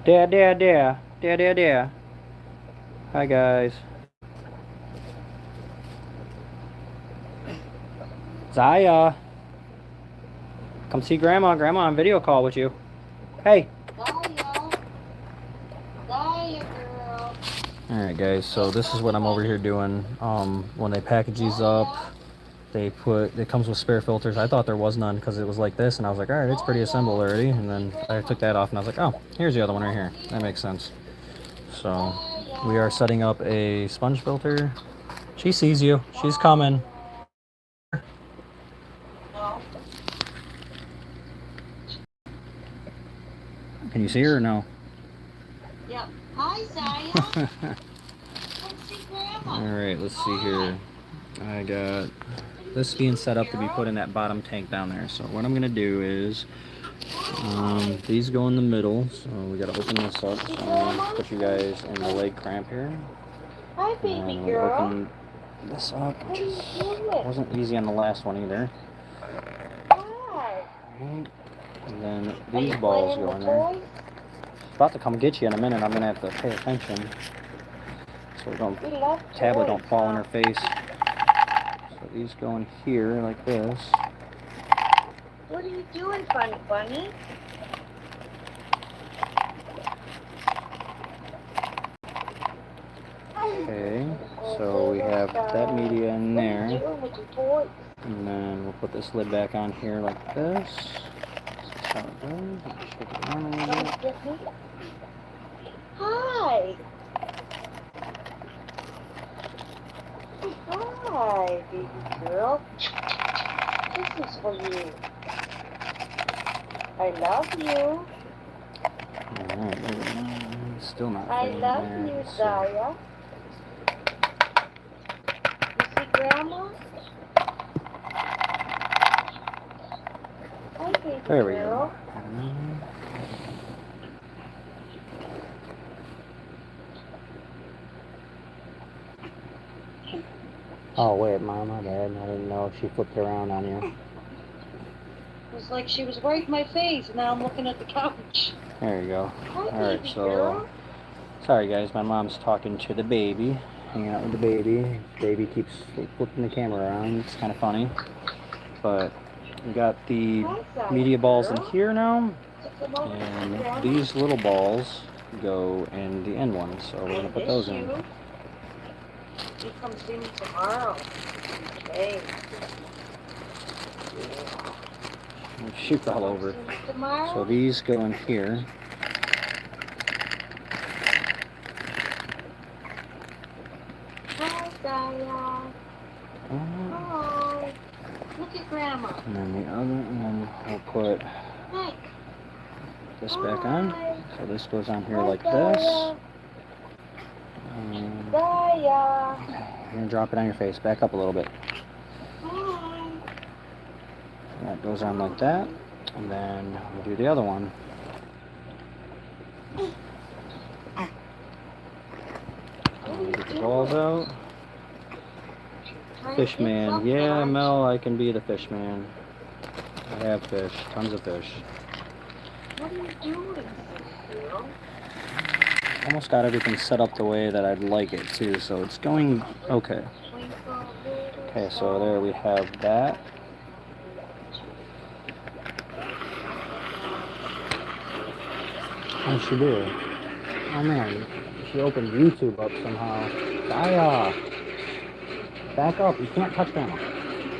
There. Hi guys. Zaya. Come see Grandma. Grandma on video call with you. Hey. Zaya, girl. Alright guys, so this is what I'm over here doing. When they package these up, it comes with spare filters. I thought there was none because it was like this, and I was like, alright, it's pretty assembled already. And then I took that off and I was like, oh, here's the other one right here. That makes sense. So we are setting up a sponge filter. She sees you. She's coming. No. Can you see her or no? Yep. Hi, Zaya. Come see Grandma. Alright, let's see here. I got this being set up to be put in that bottom tank down there. So what I'm going to do is, these go in the middle. So we got to open this up. So I'm going to put you guys in the leg cramp here. Hi, baby and girl. we'll open this up, which wasn't easy on the last one either. Hi. And then these balls go in there. It's about to come get you in a minute. I'm going to have to pay attention so the tablet don't fall in her face. So these go in here like this. What are you doing, funny bunny? Okay, so we have that media in there. What are you doing with your toys? And then we'll put this lid back on here like this. This is how it goes. Shake it around a little bit. Get me? Hi. Hi, baby girl. This is for you. I love you. Alright, still not I fitting love there. you, So, Zaya. You see Grandma? Hi, baby there we girl. go. Oh wait, Mom, my bad. I didn't know she flipped around on you. It was like she was right in my face, and now I'm looking at the couch. There you go. Hi, Alright, baby so girl. sorry guys, my mom's talking to the baby, hanging out with the baby. Baby keeps flipping the camera around. It's kind of funny. But we got the Hi, Zaya, media balls in girl. here now, Come over, and Grandma. these little balls go in the end ones, so we're gonna put those in. You come see me tomorrow. Okay. Shoot all over. See me tomorrow? So these go in here. Hi, Zaya. Hi. Look at Grandma. And then the other, and then we'll put Hi. this back on. Hi. So this goes on here Hi, like Zaya. this. Zaya. You're gonna drop it on your face. Back up a little bit. Hi. That goes on like that. And then we'll do the other one. Get the balls out. Fish man. Yeah, Mel, I can be the fish man. I have fish. Tons of fish. What are you doing, girl? Almost got everything set up the way that I'd like it too, so it's going okay. Okay, so there we have that. What did she do? Oh man, she opened YouTube up somehow. Zaya! Back up, you can't touch Grandma.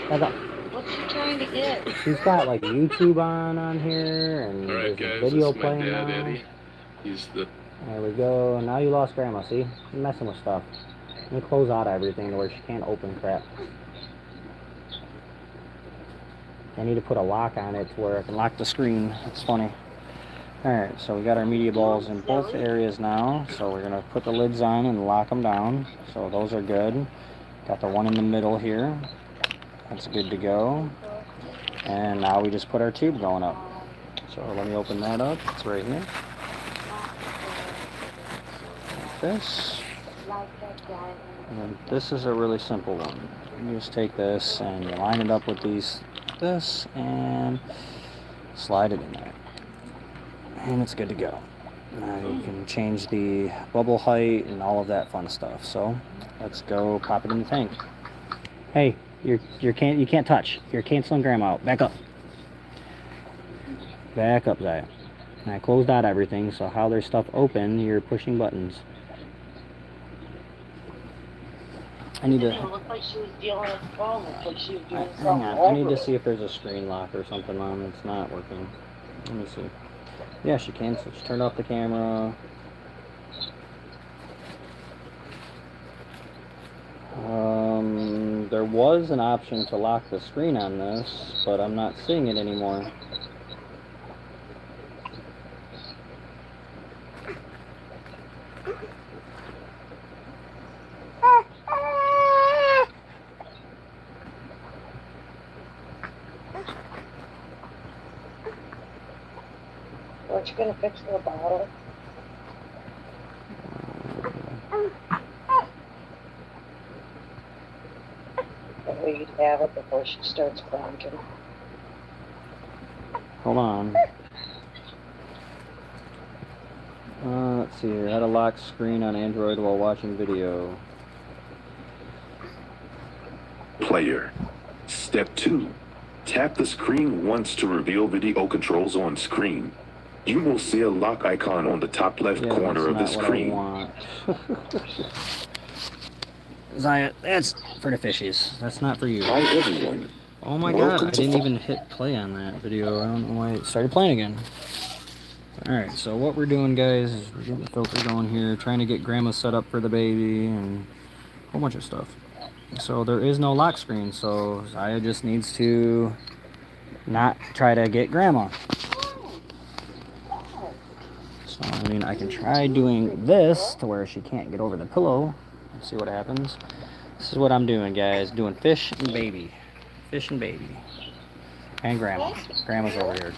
Back up. What's she trying to get? She's got like YouTube on here, and Alright there's a guys, video this is my playing dad, now. Eddie. He's the... There we go. Now you lost Grandma, see? You're messing with stuff. Let me close out everything to where she can't open crap. I need to put a lock on it to where I can lock the screen. It's funny. Alright, so we got our media balls in both areas now. So we're going to put the lids on and lock them down. So those are good. Got the one in the middle here. That's good to go. And now we just put our tube going up. So let me open that up. It's right here. Like this. And then this is a really simple one. You just take this and you line it up with this and slide it in there. And it's good to go. You can change the bubble height and all of that fun stuff. So let's go pop it in the tank. Hey, you can't touch. You're canceling Grandma out. Back up. Back up, Zaya. And I closed out everything, so how there's stuff open, you're pushing buttons. I need to. It looked like she was dealing with the phone. It looked like she was doing Hang something. on. I need to see if there's a screen lock or something on. It's not working. Let me see. Yeah, she canceled. She turned off the camera. There was an option to lock the screen on this, but I'm not seeing it anymore. Aren't you gonna fix the bottle? That way you'd have it before she starts cranking. Hold on. Let's see here. How to lock screen on Android while watching video. Player. Step 2. Tap the screen once to reveal video controls on screen. You will see a lock icon on the top left corner of the screen. Zaya, that's for the fishies. That's not for you. Hi everyone. Oh my god, I didn't even hit play on that video. I don't know why it started playing again. Alright, so what we're doing, guys, is we're getting the filter going here, trying to get Grandma set up for the baby, and a whole bunch of stuff. So there is no lock screen, so Zaya just needs to not try to get Grandma. So, I mean, I can try doing this to where she can't get over the pillow. Let's see what happens. This is what I'm doing, guys. Doing fish and baby. Fish and baby. And Grandma. Grandma's over here.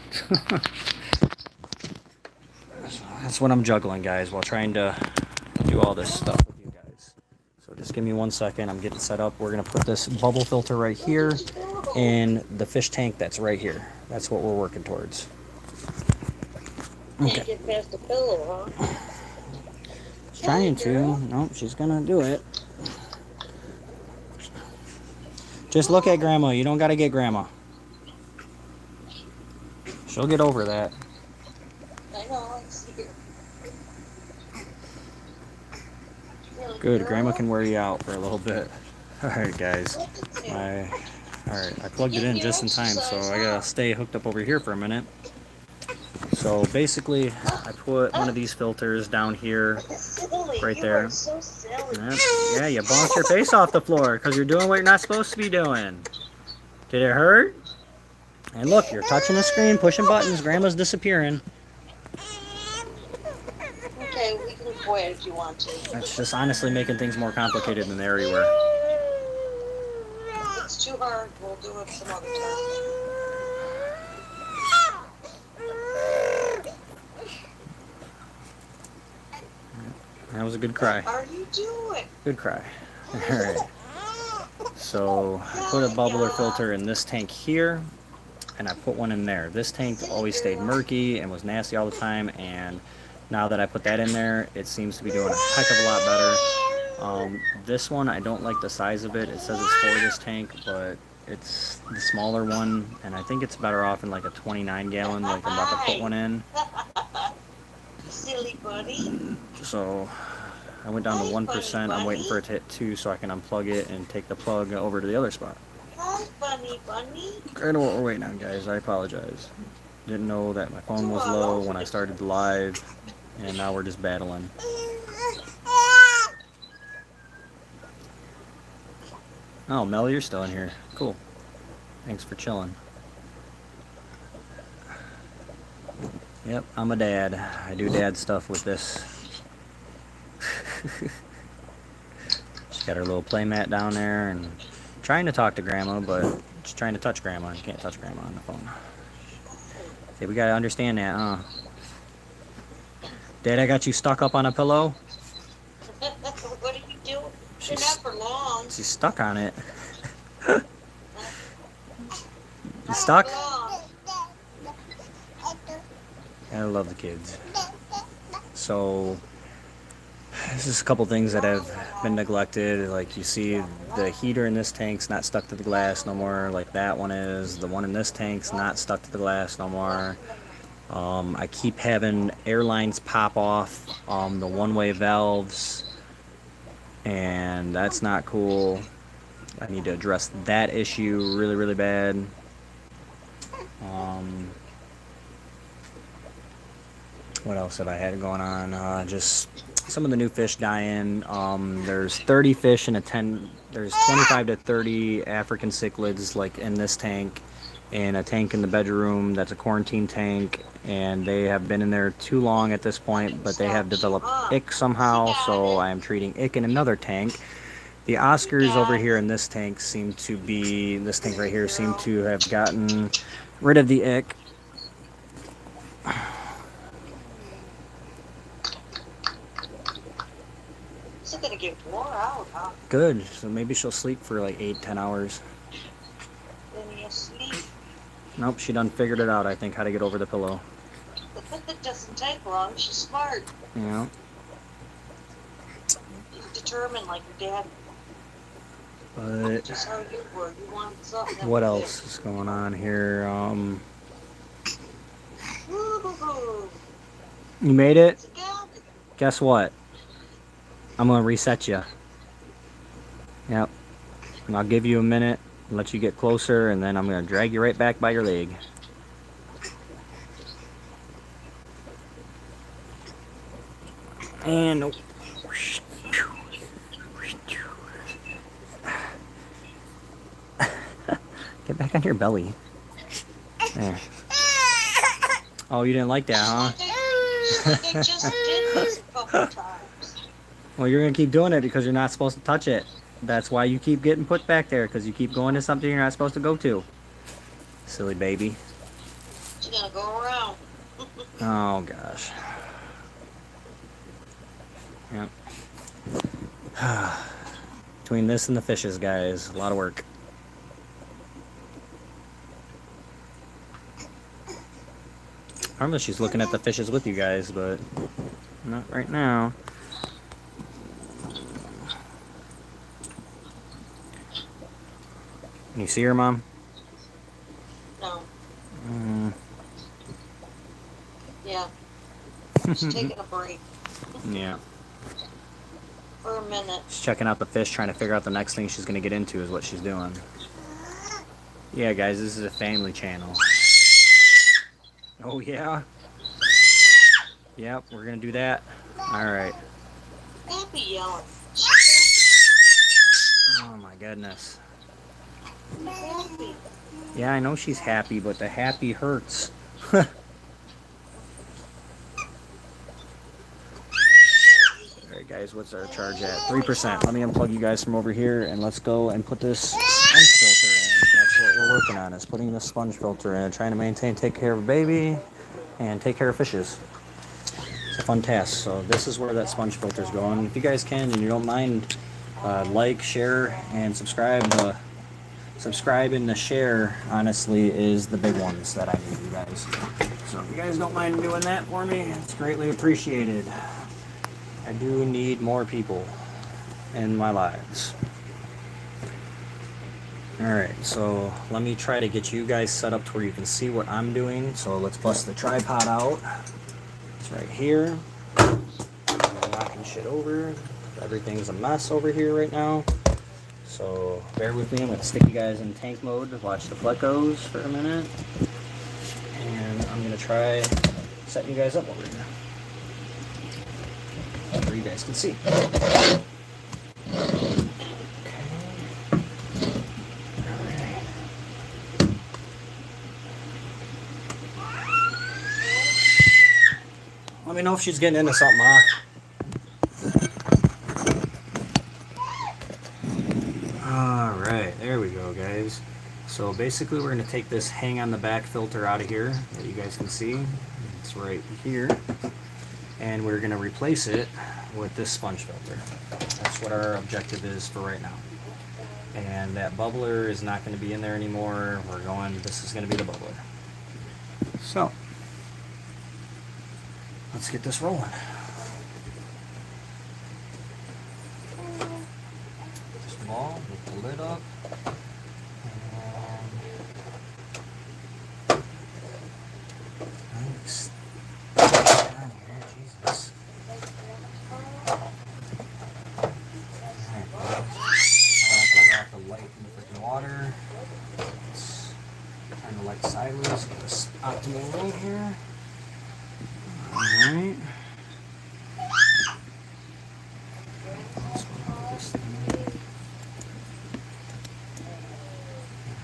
So that's what I'm juggling, guys, while trying to do all this stuff with you guys. So just give me 1 second. I'm getting set up. We're going to put this bubble filter right here in the fish tank that's right here. That's what we're working towards. Okay. Can't get past the pillow, huh? Trying to. Nope, she's gonna do it. Just look at Grandma. You don't gotta get Grandma. She'll get over that. I know, I see her. Good, Grandma can wear you out for a little bit. Alright, guys. Alright, I plugged it in just in time, so I gotta stay hooked up over here for a minute. So basically, I put one of these filters down here, right there. You are so silly. Yeah, you bounce your face off the floor because you're doing what you're not supposed to be doing. Did it hurt? And look, you're touching the screen, pushing buttons. Grandma's disappearing. Okay, we can quit if you want to. That's just honestly making things more complicated than they already were. If it's too hard, we'll do it some other time. That was a good cry. What are you doing? Good cry. Alright. So I put a bubbler filter in this tank here, and I put one in there. This tank always stayed murky and was nasty all the time, and now that I put that in there, it seems to be doing a heck of a lot better. This one, I don't like the size of it. It says it's for this tank, but it's the smaller one, and I think it's better off in like a 29 gallon, like I'm about to put one in. Silly buddy. So I went down to 1%. I'm waiting for it to hit 2 so I can unplug it and take the plug over to the other spot. Hi, bunny, bunny. I know what we're waiting on, guys. I apologize. Didn't know that my phone was low when I started the live, and now we're just battling. Oh, Mel, you're still in here. Cool. Thanks for chilling. Yep, I'm a dad. I do dad stuff with this. She's got her little play mat down there and trying to talk to Grandma, but she's trying to touch Grandma. You can't touch Grandma on the phone. See, we gotta understand that, huh? Dad, I got you stuck up on a pillow? What are you doing? You're not for long. She's stuck on it. You stuck? I love the kids. So there's just a couple things that have been neglected. Like you see the heater in this tank's not stuck to the glass no more, like that one is. The one in this tank's not stuck to the glass no more. I keep having air lines pop off the one-way valves, and that's not cool. I need to address that issue really, really bad. What else have I had going on? Just some of the new fish dying. There's 30 fish in a 10. There's 25 to 30 African cichlids like in this tank, and a tank in the bedroom that's a quarantine tank, and they have been in there too long at this point, but they have developed ick somehow, so I am treating ick in another tank. The Oscars over here in this tank seem to be, this tank right here seem to have gotten rid of the ick. She's gonna get wore out, huh? Good, so maybe she'll sleep for like 8-10 hours. Then you sleep. Nope, she done figured it out, I think, how to get over the pillow. It doesn't take long. She's smart. Yeah. She's determined like your dad. But Just how you were. You wanted something. that what was else is going on here? Woo-hoo-hoo. You made it? It's a gal. Guess what? I'm gonna reset you. Yep. And I'll give you a minute, let you get closer, and then I'm gonna drag you right back by your leg. And get back on your belly. There. Oh, you didn't like that, huh? They just did this a couple times. Well, you're gonna keep doing it because you're not supposed to touch it. That's why you keep getting put back there, because you keep going to something you're not supposed to go to. Silly baby. She's gonna go around. Oh gosh. Yep. Between this and the fishes, guys, a lot of work. Normally she's looking at the fishes with you guys, but not right now. Can you see her, Mom? No. Mm. Yeah. She's taking a break Yeah. for a minute. She's checking out the fish, trying to figure out the next thing she's going to get into is what she's doing. Yeah, guys, this is a family channel. Oh, yeah? Yep, we're going to do that. All right. Don't be yelling. Oh, my goodness. Be happy. Yeah, I know she's happy, but the happy hurts. Alright guys, what's our charge at? 3%. Let me unplug you guys from over here and let's go and put this sponge filter in. That's what we're working on, is putting this sponge filter in, trying to maintain, take care of a baby and take care of fishes. It's a fun task. So this is where that sponge filter is going. If you guys can and you don't mind, like, share, and subscribe. Subscribe and the share, honestly, is the big ones that I need, you guys. So if you guys don't mind doing that for me, it's greatly appreciated. I do need more people in my lives. Alright, so let me try to get you guys set up to where you can see what I'm doing. So let's bust the tripod out. It's right here. I'm knocking shit over. Everything's a mess over here right now. So bear with me. I'm going to stick you guys in tank mode to watch the flecos for a minute. And I'm going to try setting you guys up over here, so you guys can see. Okay. Alright. Let me know if she's getting into something, huh? Alright, there we go, guys. So basically we're going to take this hang on the back filter out of here that you guys can see. It's right here. And we're going to replace it with this sponge filter. That's what our objective is for right now. And that bubbler is not going to be in there anymore. This is going to be the bubbler. So, let's get this rolling. the lid up. And thanks. Down here, Jesus. Alright, I have to drop the light in the freaking water. Let's turn the light sideways, get this optimal light here. Alright.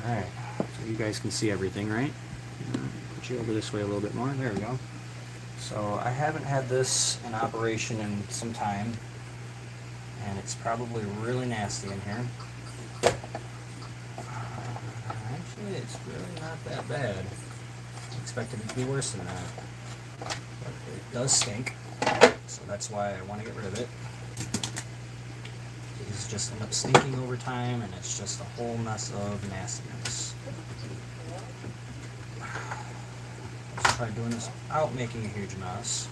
Alright, so you guys can see everything, right? Put you over this way a little bit more. There we go. So I haven't had this in operation in some time, and it's probably really nasty in here. Actually, it's really not that bad. I expected it to be worse than that. But it does stink, so that's why I want to get rid of it. It's just end up stinking over time, and it's just a whole mess of nastiness. Let's try doing this without making a huge mess.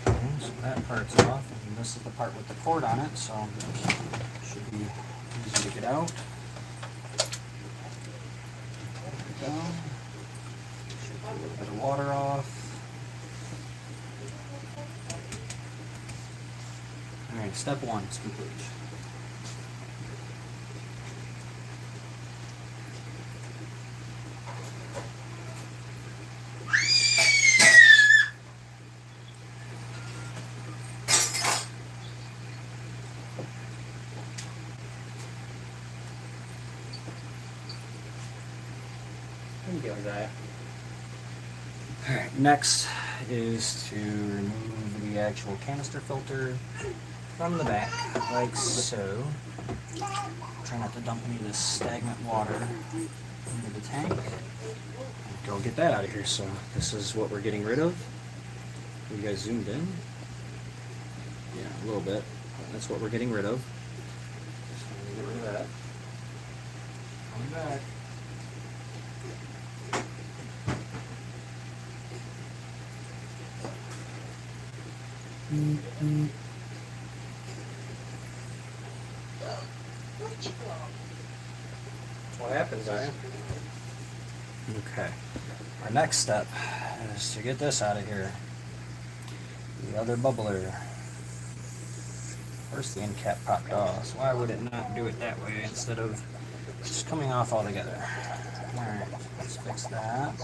Okay, so that part's off, and this is the part with the cord on it, so it should be easy to get out. There we go. Should get a little bit of water off. Alright, step one is complete. There you go, Zaya. Alright, next is to remove the actual canister filter from the back, like so. Try not to dump any of this stagnant water into the tank. Go get that out of here. So this is what we're getting rid of. You guys zoomed in? Yeah, a little bit. That's what we're getting rid of. So get rid of that. Coming back. That's what happens, Zaya. Okay. Our next step is to get this out of here. The other bubbler. First the end cap popped off, so why would it not do it that way instead of just coming off altogether? Alright, let's fix that.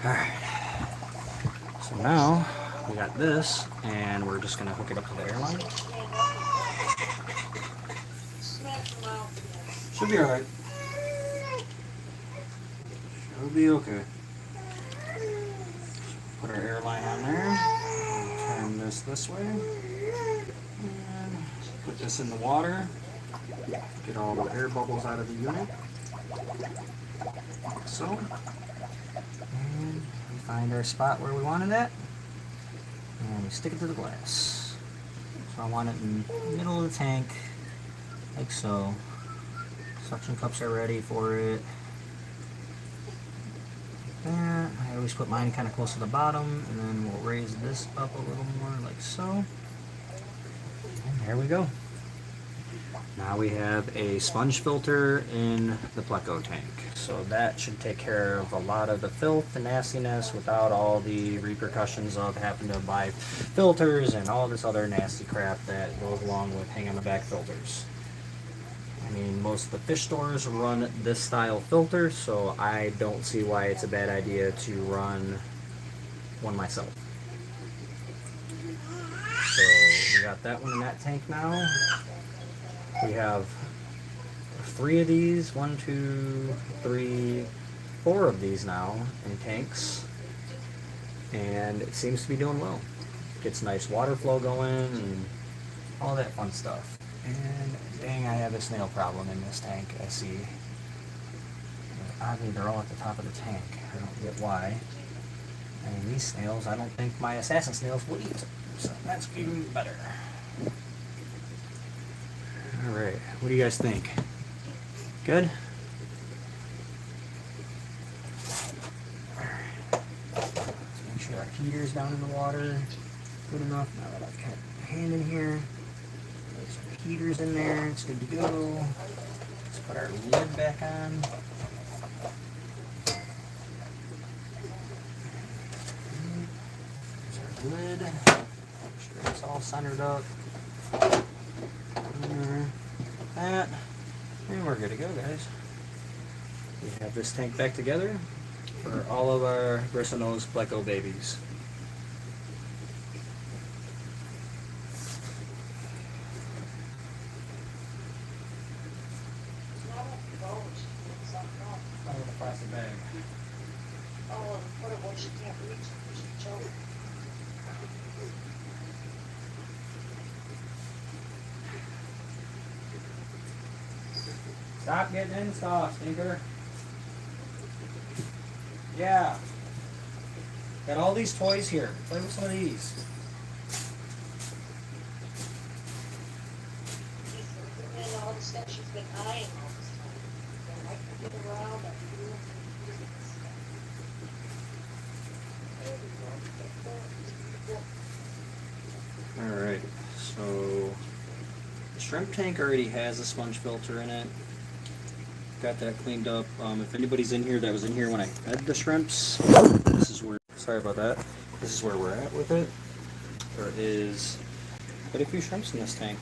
Alright, so now we got this, and we're just going to hook it up to the airline. Should be alright. Should be okay. Put our airline on there. Turn this way. And put this in the water. Get all the air bubbles out of the unit. Like so. And we find our spot where we wanted it. And we stick it to the glass. So I want it in the middle of the tank. Like so. Suction cups are ready for it. Like that. I always put mine kind of close to the bottom, and then we'll raise this up a little more, like so. And there we go. Now we have a sponge filter in the Pleco tank. So that should take care of a lot of the filth and nastiness without all the repercussions of having to buy filters and all this other nasty crap that goes along with hang on the back filters. I mean, most of the fish stores run this style filter, so I don't see why it's a bad idea to run one myself. So we got that one in that tank now. We have 3 of these, 1, 2, 3, 4 of these now in tanks, and it seems to be doing well. Gets nice water flow going and all that fun stuff. And dang, I have a snail problem in this tank. I see Oddly, they're all at the top of the tank. I don't get why. I mean, these snails, I don't think my assassin snails will eat. So that's even better. Alright, what do you guys think? Good? Alright. Let's make sure our heater's down in the water. Good enough. Now that I've got my hand in here. There's some heaters in there. It's good to go. Let's put our lid back on. Lid. Make sure it's all centered up. That. And we're good to go, guys. We have this tank back together for all of our bristlenose pleco babies. Out of the plastic bag. Oh, what it was, she can't reach it, she choked. Stop getting in stuff, stinker. Yeah. Got all these toys here. Play with some of these. And all the stuff she's been eyeing all this time. So I can get around and do Alright, so the shrimp tank already has a sponge filter in it. Got that cleaned up. If anybody's in here that was in here when I fed the shrimps, this is where, sorry about that, this is where we're at with it. There is quite a few shrimps in this tank.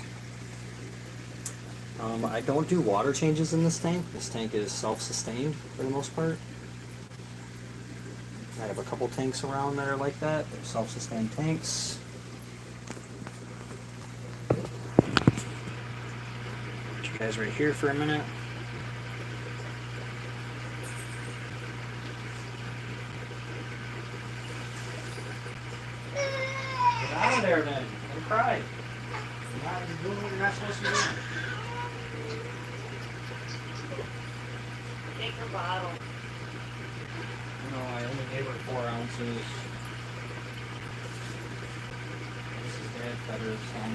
I don't do water changes in this tank. This tank is self-sustained for the most part. I have a couple tanks around that are like that. They're self-sustained tanks. Put you guys right here for a minute. Get out of there then. Don't cry. You're not doing what you're not supposed to be doing. Take her bottle. No, I only gave her 4 ounces. This is Dad Feder's son.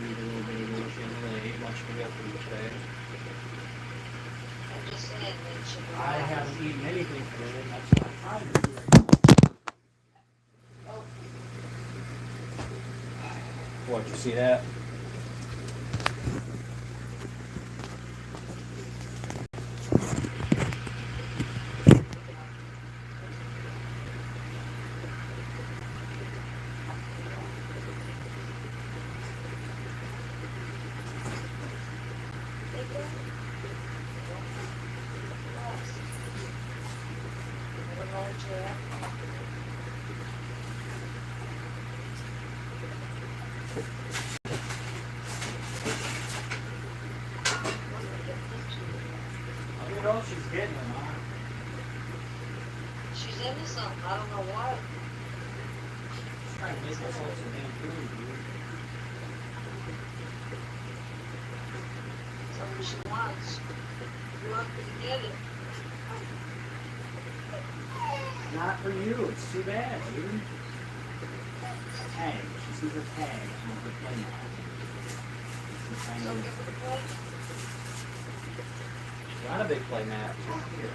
Read a little bit of it. She didn't really ate much to get through today. I'm just saying that she. I haven't eaten anything today, and that's what I'm trying to do right now. Oh, What, you see that? take her. Never know what you're at. You know she's getting them, huh? She's into something, I don't know what. She's trying to make herself some damn food, dude. Something she wants. You want her to get it. Not for you, it's too bad, dude. Tag. She sees a tag on her plane. She's trying So to... give her the plate. Not a big play mat. Here.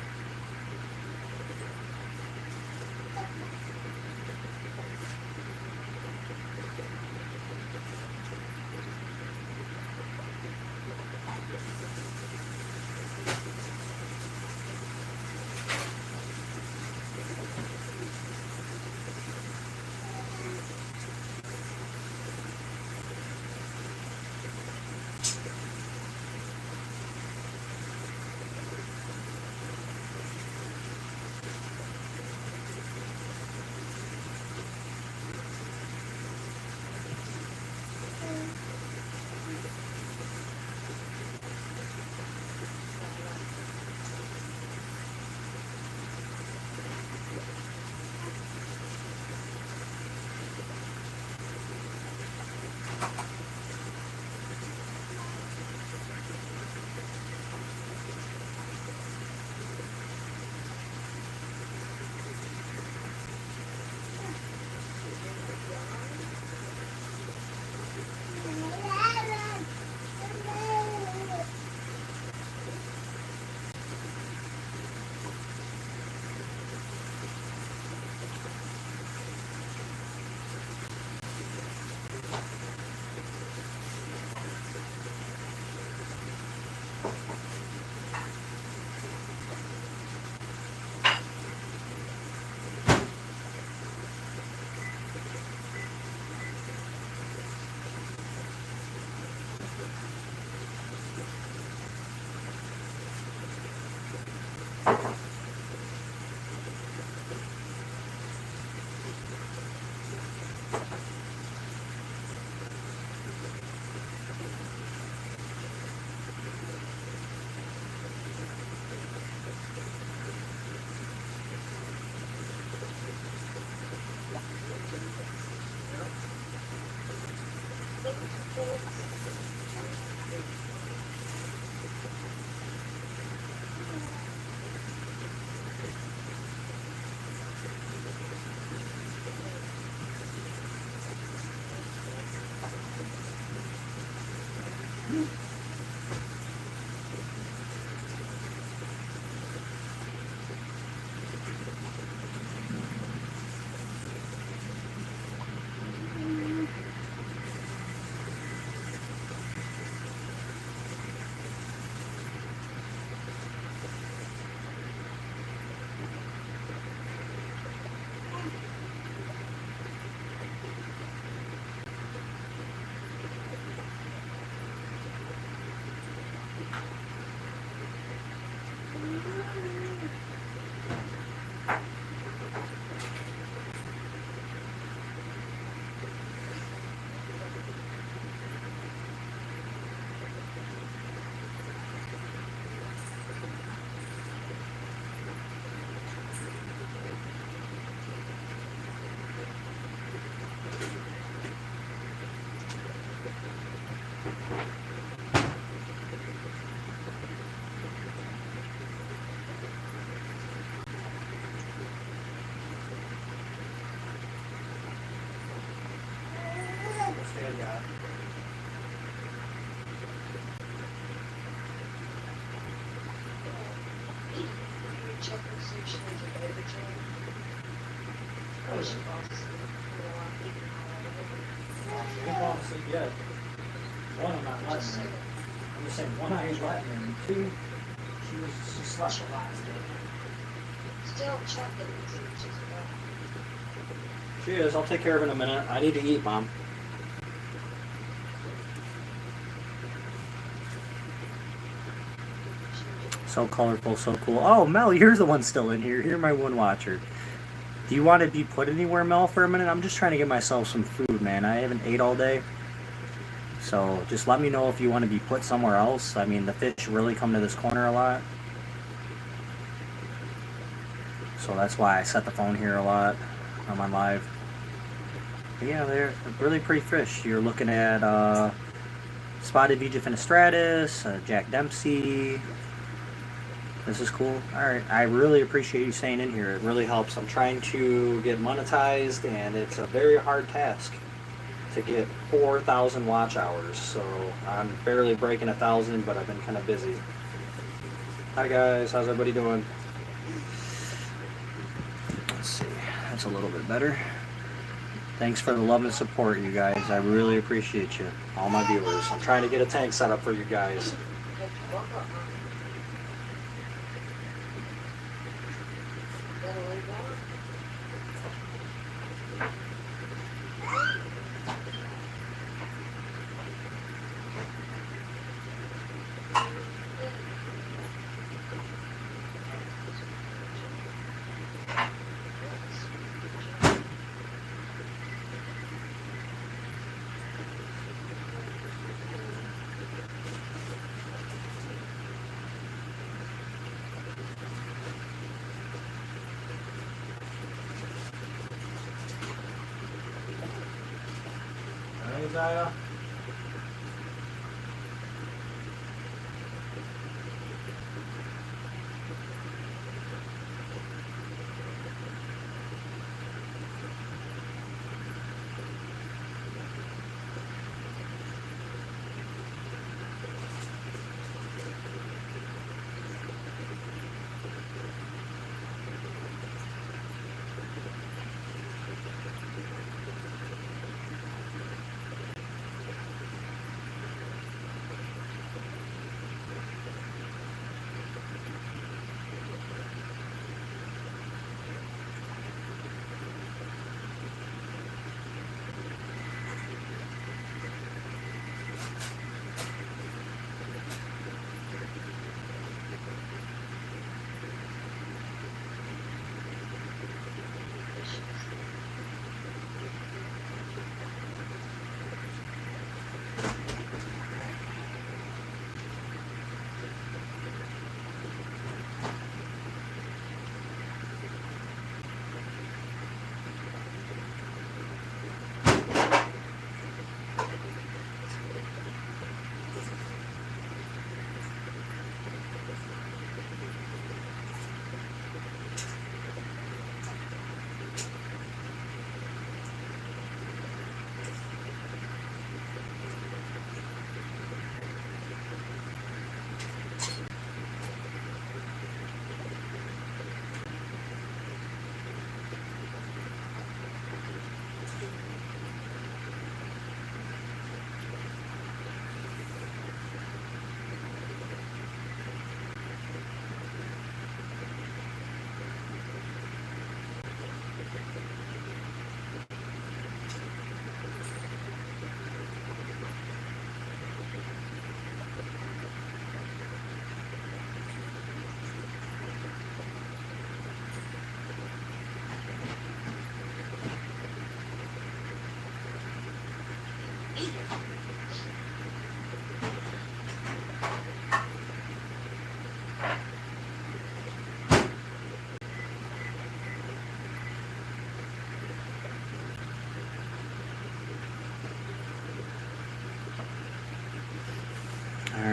Check and see if she needs a paper chain. Oh, she falls asleep. She ain't falling asleep yet. One, I'm not letting her. I'm just saying, one I ain't letting her. And two, she slept a lot today. Still checking and see if she's about. She is. I'll take care of her in a minute. I need to eat, Mom. So colorful, so cool. Oh, Mel, you're the one still in here. You're my one watcher. Do you want to be put anywhere, Mel, for a minute? I'm just trying to get myself some food, man. I haven't ate all day. So just let me know if you want to be put somewhere else. I mean, the fish really come to this corner a lot. So that's why I set the phone here a lot. I'm on live. But yeah, they're really pretty fish. You're looking at spotted Vija finistratus, Jack Dempsey. This is cool. Alright, I really appreciate you staying in here. It really helps. I'm trying to get monetized, and it's a very hard task to get 4,000 watch hours. So I'm barely breaking 1,000, but I've been kind of busy. Hi guys, how's everybody doing? Let's see, that's a little bit better. Thanks for the love and support, you guys. I really appreciate you, all my viewers. I'm trying to get a tank set up for you guys. Zaya.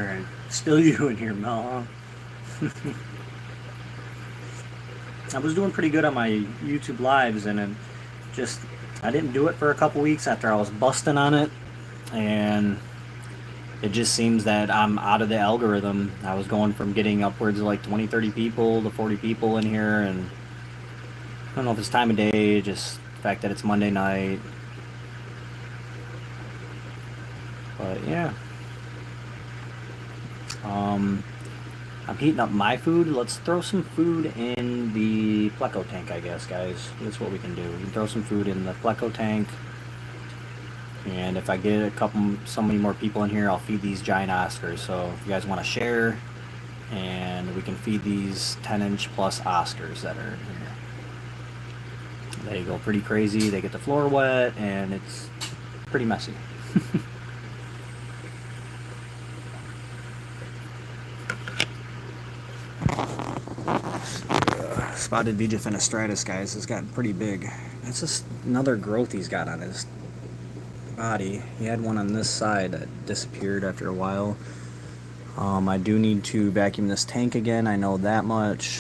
Alright, still you in here, Mel, huh? I was doing pretty good on my YouTube lives, and then I didn't do it for a couple weeks after I was busting on it, and it just seems that I'm out of the algorithm. I was going from getting upwards of like 20, 30 people to 40 people in here, and I don't know if it's time of day, just the fact that it's Monday night. But yeah. I'm heating up my food. Let's throw some food in the pleco tank, I guess, guys. That's what we can do. We can throw some food in the pleco tank. And if I get so many more people in here, I'll feed these giant Oscars. So if you guys want to share, and we can feed these 10-inch plus Oscars that are in here. They go pretty crazy. They get the floor wet, and it's pretty messy. Spotted Vija fenestratus, guys, has gotten pretty big. That's just another growth he's got on his body. He had one on this side that disappeared after a while. I do need to vacuum this tank again, I know that much.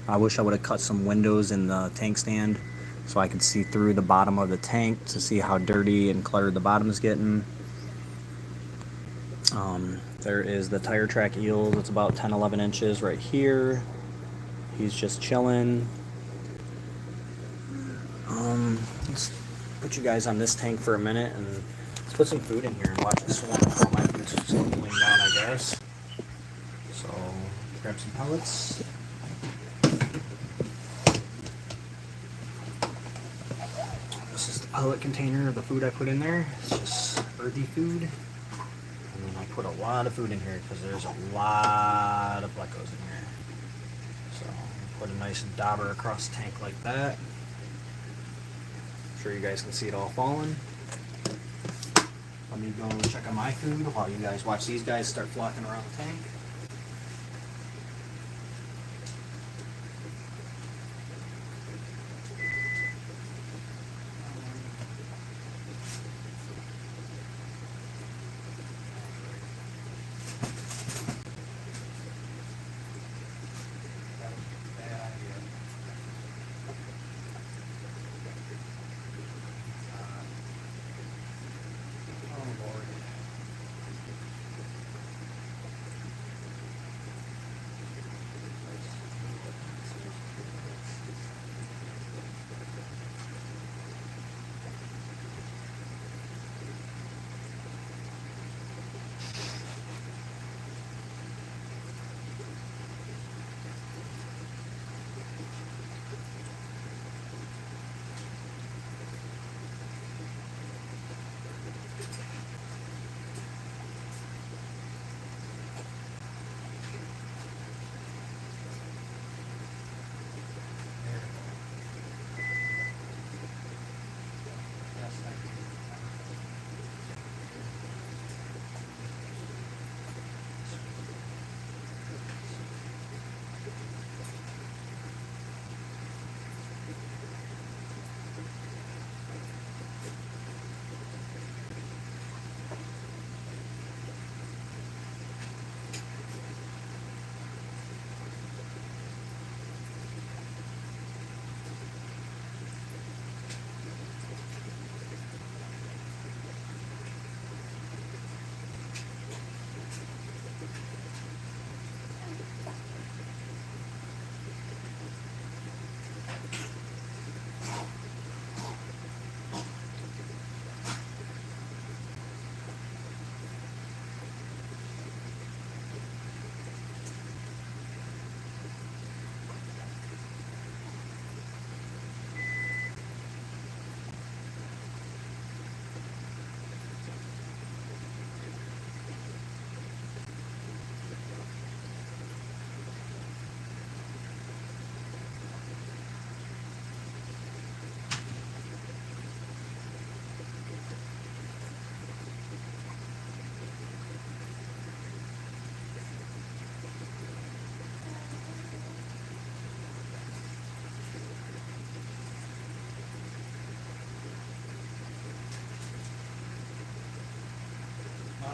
I wish I would have cut some windows in the tank stand so I could see through the bottom of the tank to see how dirty and cluttered the bottom is getting. There is the tire track eels. It's about 10-11 inches right here. He's just chilling. Let's put you guys on this tank for a minute, and let's put some food in here and watch it swim. All my food's just cooling down, I guess. So grab some pellets. This is the pellet container of the food I put in there. It's just earthy food. And then I put a lot of food in here because there's a lot of plecos in here. So put a nice dauber across the tank like that. I'm sure you guys can see it all falling. Let me go check on my food while you guys watch these guys start flocking around the tank.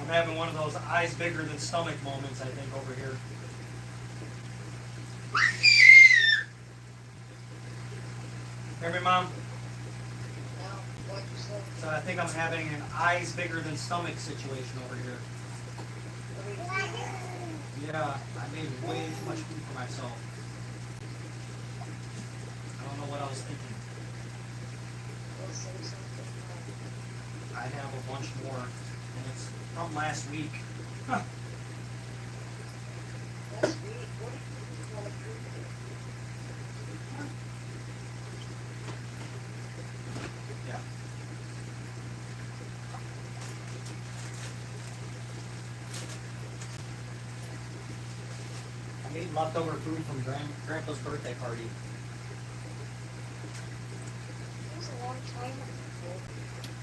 having one of those eyes bigger than stomach moments, I think, over here. Hear me, Mom? Now, what you said, So I think I'm having an eyes bigger than stomach situation over here. Yeah, I made way too much food for myself. I don't know what I was thinking. we'll say something. I have a bunch more, and it's from last week. Last week, what did you call it? Yeah. I made leftover food from Grandpa's birthday party. It was a long time ago.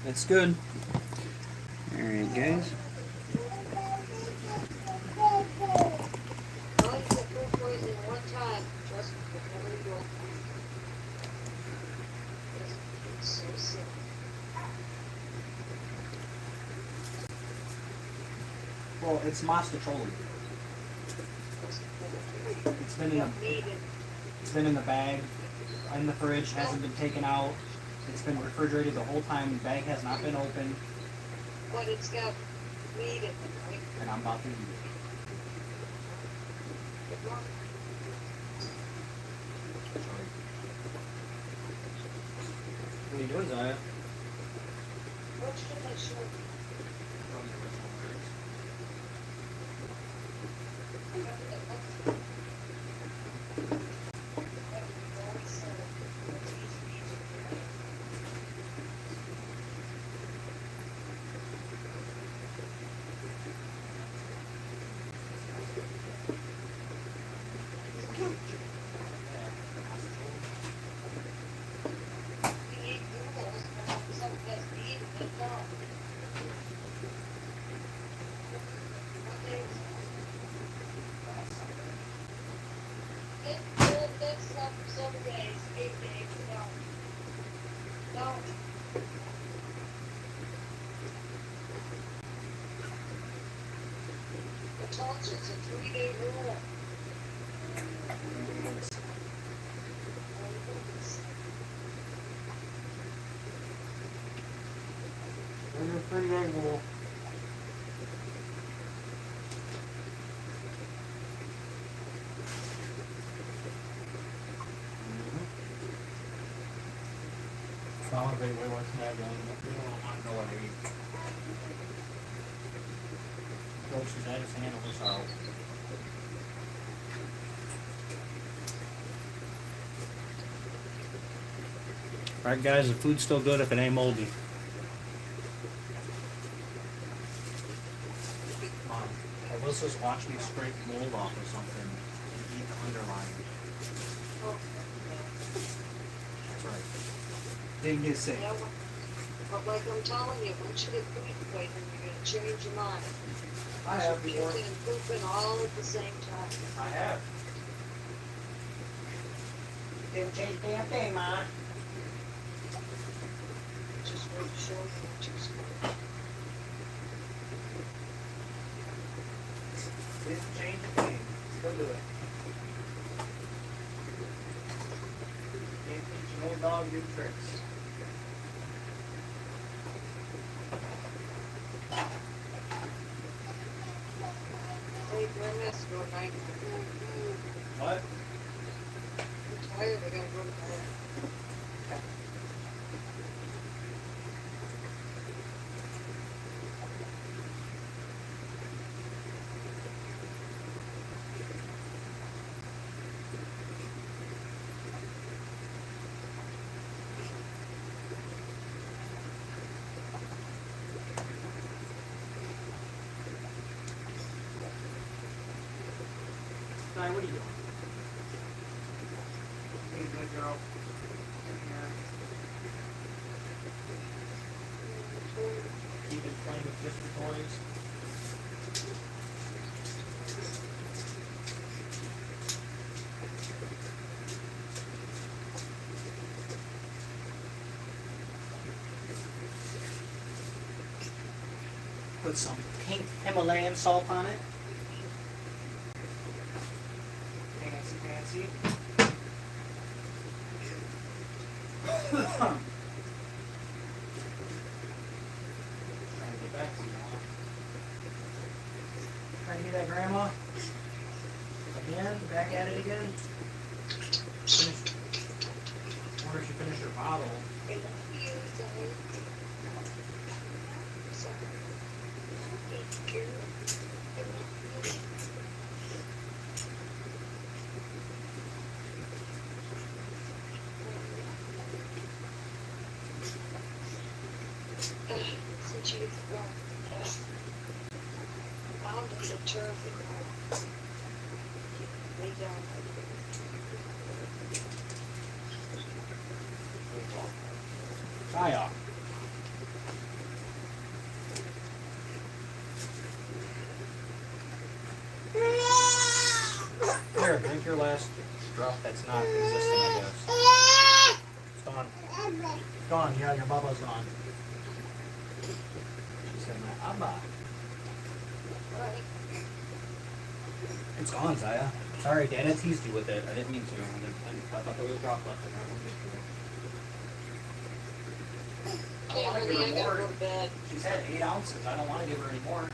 It's good. Alright, guys. I only get food poisoning one time, trust me, but never again. It's so sick. Well, it's mastotroli. It's been in the Needed. It's been in the bag, in the fridge, hasn't been taken out. It's been refrigerated the whole time. The bag has not been opened, But it's got meat in it, right? and I'm about to eat it. Good luck. What are you doing, Zaya? What should I show you? Some days, 8 days, no. No. I told you, it's a 3-day rule. There's your 3-day rule. Sounds like way worse than that, young. You don't want to know what I eat. Goes to that, his handle was out. Alright guys, the food's still good if it ain't moldy. Mom, Alyssa's watched me scrape mold off or something and eat the underlying. That's right. Didn't get sick. Yeah, but like I'm telling you, once you get food poisoning, you're gonna change your mind. I have before. Puking and pooping all at the same time. I have. Didn't change a damn thing, Mom. Just wait to show you what you're supposed Didn't change a thing. Still do it. Can't teach an old dog new tricks. Hey, bring this go night. What? I'm tired, I gotta go to bed. Di, what are you doing? Hey, good girl. Keep it playing with Mr. Toys. Put some pink Himalayan salt on it. Fancy, fancy. Trying to get back to you now. Trying to get that grandma. Again, back at it again. Finish. Wonder if she finished her bottle. I love you, darling. Sorry. Thank you. I love you. Since you've gone, Mom looks a terrific one. Lay down. Kaya. Here, drink your last drop that's not existing, I guess. It's gone. It's gone, yeah, your bubba's gone. She said, my abba. Right. It's gone, Zaya. Sorry, Dad, I teased you with it. I didn't mean to. I thought there was a drop left in there. Okay, Harley, I gotta go to bed. She's had 8 ounces. I don't want to give her any more.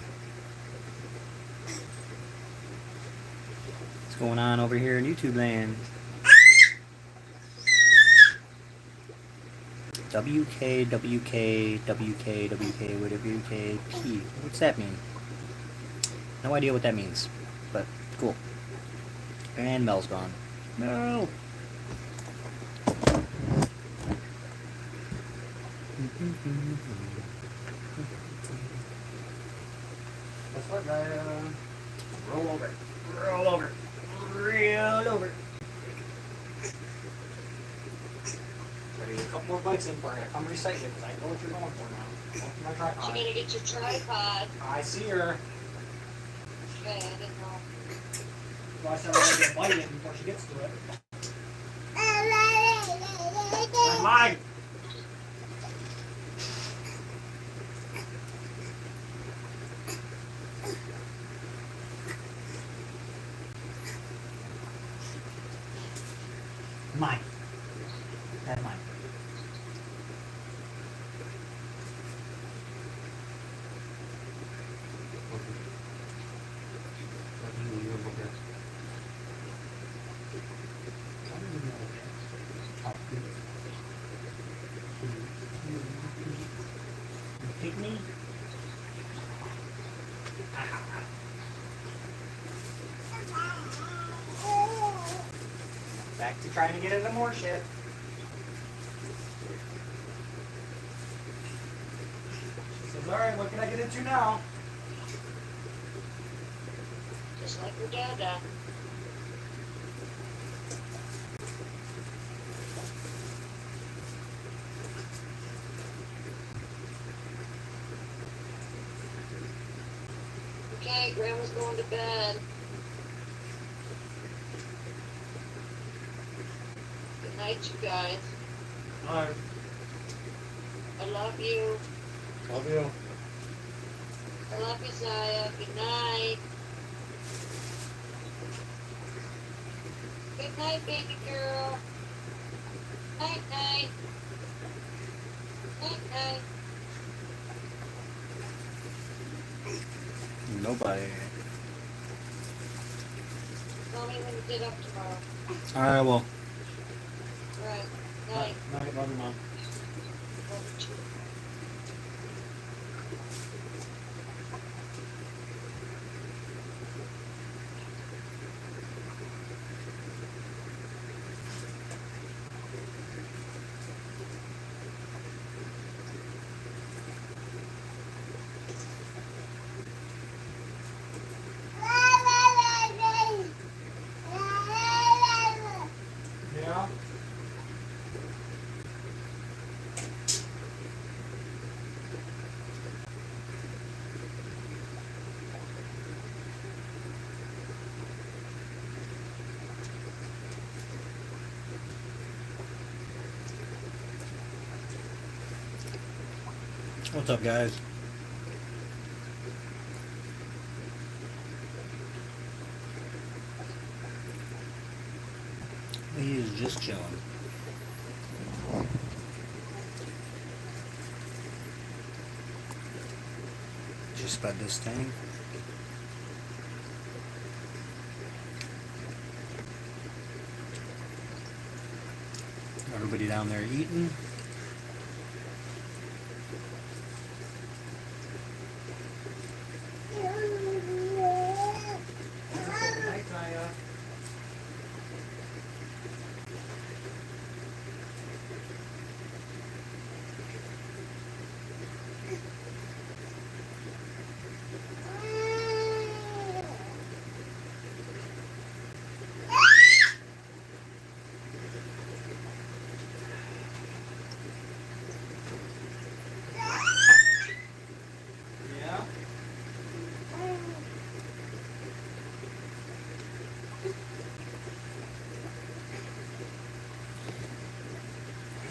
What's going on over here in YouTube land? WK, WK, WK, WK, whatever WKP. What's that mean? No idea what that means, but cool. And Mel's gone. No! Guess what, roll over. Roll over. Roll over. Ready, a couple more bites in for you. Come recite it, because I know what you're going for now. Going for my She's tripod. gonna get your tripod. I see her. Okay, I didn't know. Well, I said we're gonna get bite in before she gets to it. That's mine! Mine. That's mine. Pick me? Back to trying to get into more shit. She says, alright, what can I get into now? Just like your dad. Okay, Grandma's going to bed. Good night, you guys. Alright. I love you. Love you. I love you, Zaya. Good night. Good night, baby girl. Night, night. Night, night. Nobody. Call me when you get up tomorrow. Alright, well. All right. Night. Night, love you, Mom. Love you too. Yeah? What's up, guys? He is just chilling. Just fed this tank. Everybody down there eating.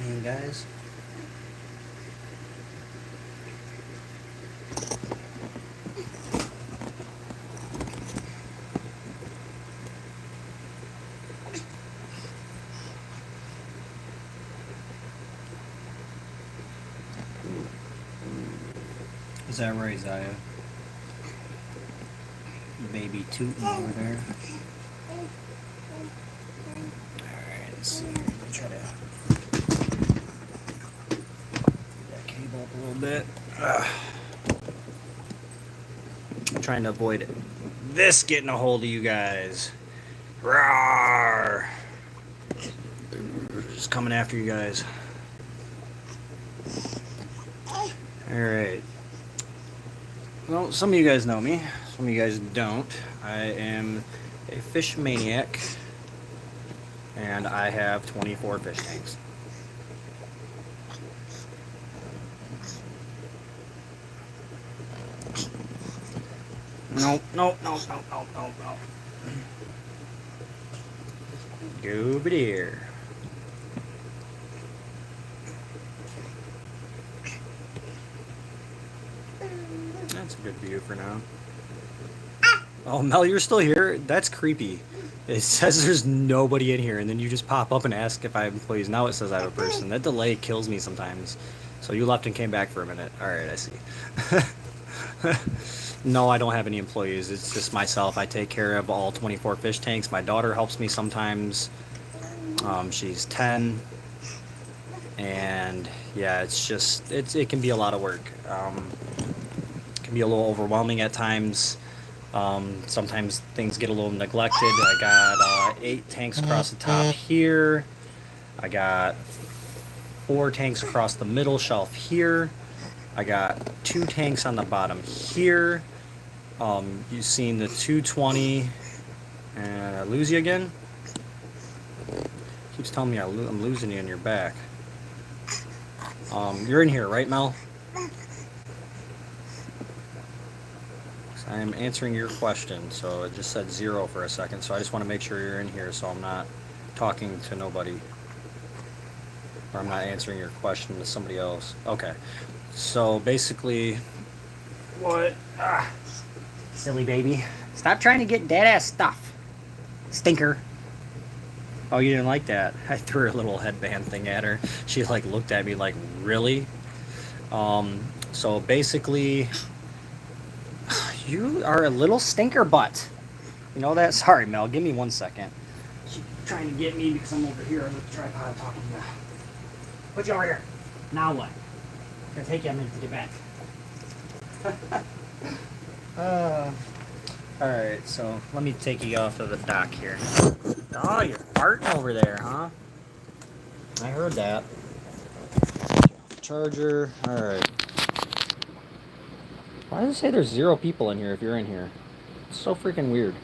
Hey guys. Is that right, Zaya? Baby tooting over there. Alright, let's see here. Let me try to that cable up a little bit. I'm trying to avoid this getting a hold of you guys. Rawr! Just coming after you guys. Alright. Well, some of you guys know me. Some of you guys don't. I am a fish maniac. And I have 24 fish tanks. Nope, nope, nope, nope, nope, nope, nope. Go over there. That's a good view for now. Oh, Mel, you're still here? That's creepy. It says there's nobody in here, and then you just pop up and ask if I have employees. Now it says I have a person. That delay kills me sometimes. So you left and came back for a minute. Alright, I see. No, I don't have any employees. It's just myself. I take care of all 24 fish tanks. My daughter helps me sometimes. She's 10. And yeah, it's just, it can be a lot of work. It can be a little overwhelming at times. Sometimes things get a little neglected. I got 8 tanks across the top here. I got 4 tanks across the middle shelf here. I got 2 tanks on the bottom here. You've seen the 220. And I lose you again? Keeps telling me I'm losing you in your back. You're in here, right, Mel? I'm answering your question, so it just said 0 for a second, so I just want to make sure you're in here so I'm not talking to nobody. Or I'm not answering your question to somebody else. Okay. So basically, what? Silly baby. Stop trying to get dead-ass stuff. Stinker. Oh, you didn't like that? I threw a little headband thing at her. She like looked at me like, really? So basically, you are a little stinker butt. You know that? Sorry, Mel. Give me 1 second. She's trying to get me because I'm over here on the tripod talking to you. Put you over here. Now what? It's gonna take you a minute to get back. Alright, so let me take you off of the dock here. Oh, you're farting over there, huh? I heard that. Charger. Alright. Why does it say there's 0 people in here if you're in here? It's so freaking weird.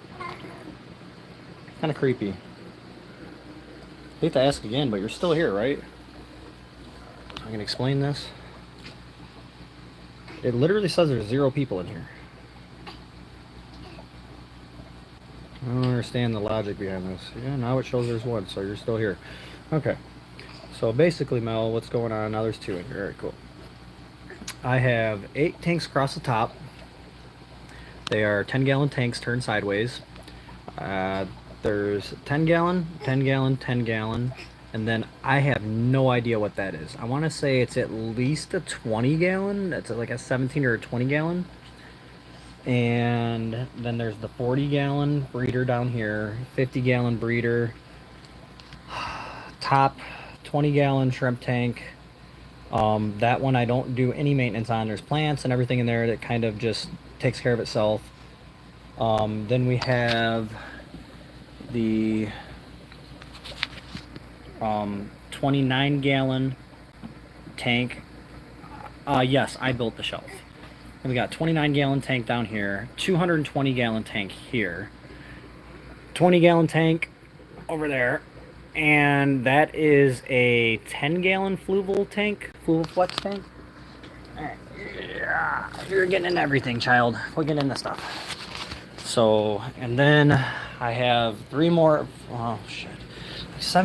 Kind of creepy. Hate to ask again, but you're still here, right? I can explain this. It literally says there's 0 people in here. I don't understand the logic behind this. Yeah, now it shows there's 1, so you're still here. Okay. So basically, Mel, what's going on? Now there's 2 in here. Alright, cool. I have 8 tanks across the top. They are 10-gallon tanks turned sideways. There's 10 gallon, 10 gallon, 10 gallon, and then I have no idea what that is. I want to say it's at least a 20 gallon. That's like a 17 or a 20 gallon. And then there's the 40 gallon breeder down here, 50 gallon breeder, top 20 gallon shrimp tank. That one I don't do any maintenance on. There's plants and everything in there that kind of just takes care of itself. Then we have the 29 gallon tank. Yes, I built the shelf. And we got 29 gallon tank down here, 220 gallon tank here, 20 gallon tank over there, and that is a 10 gallon fluval tank, fluval flex tank. Alright, yeah, you're getting into everything, child. We're getting into stuff. So, and then I have 7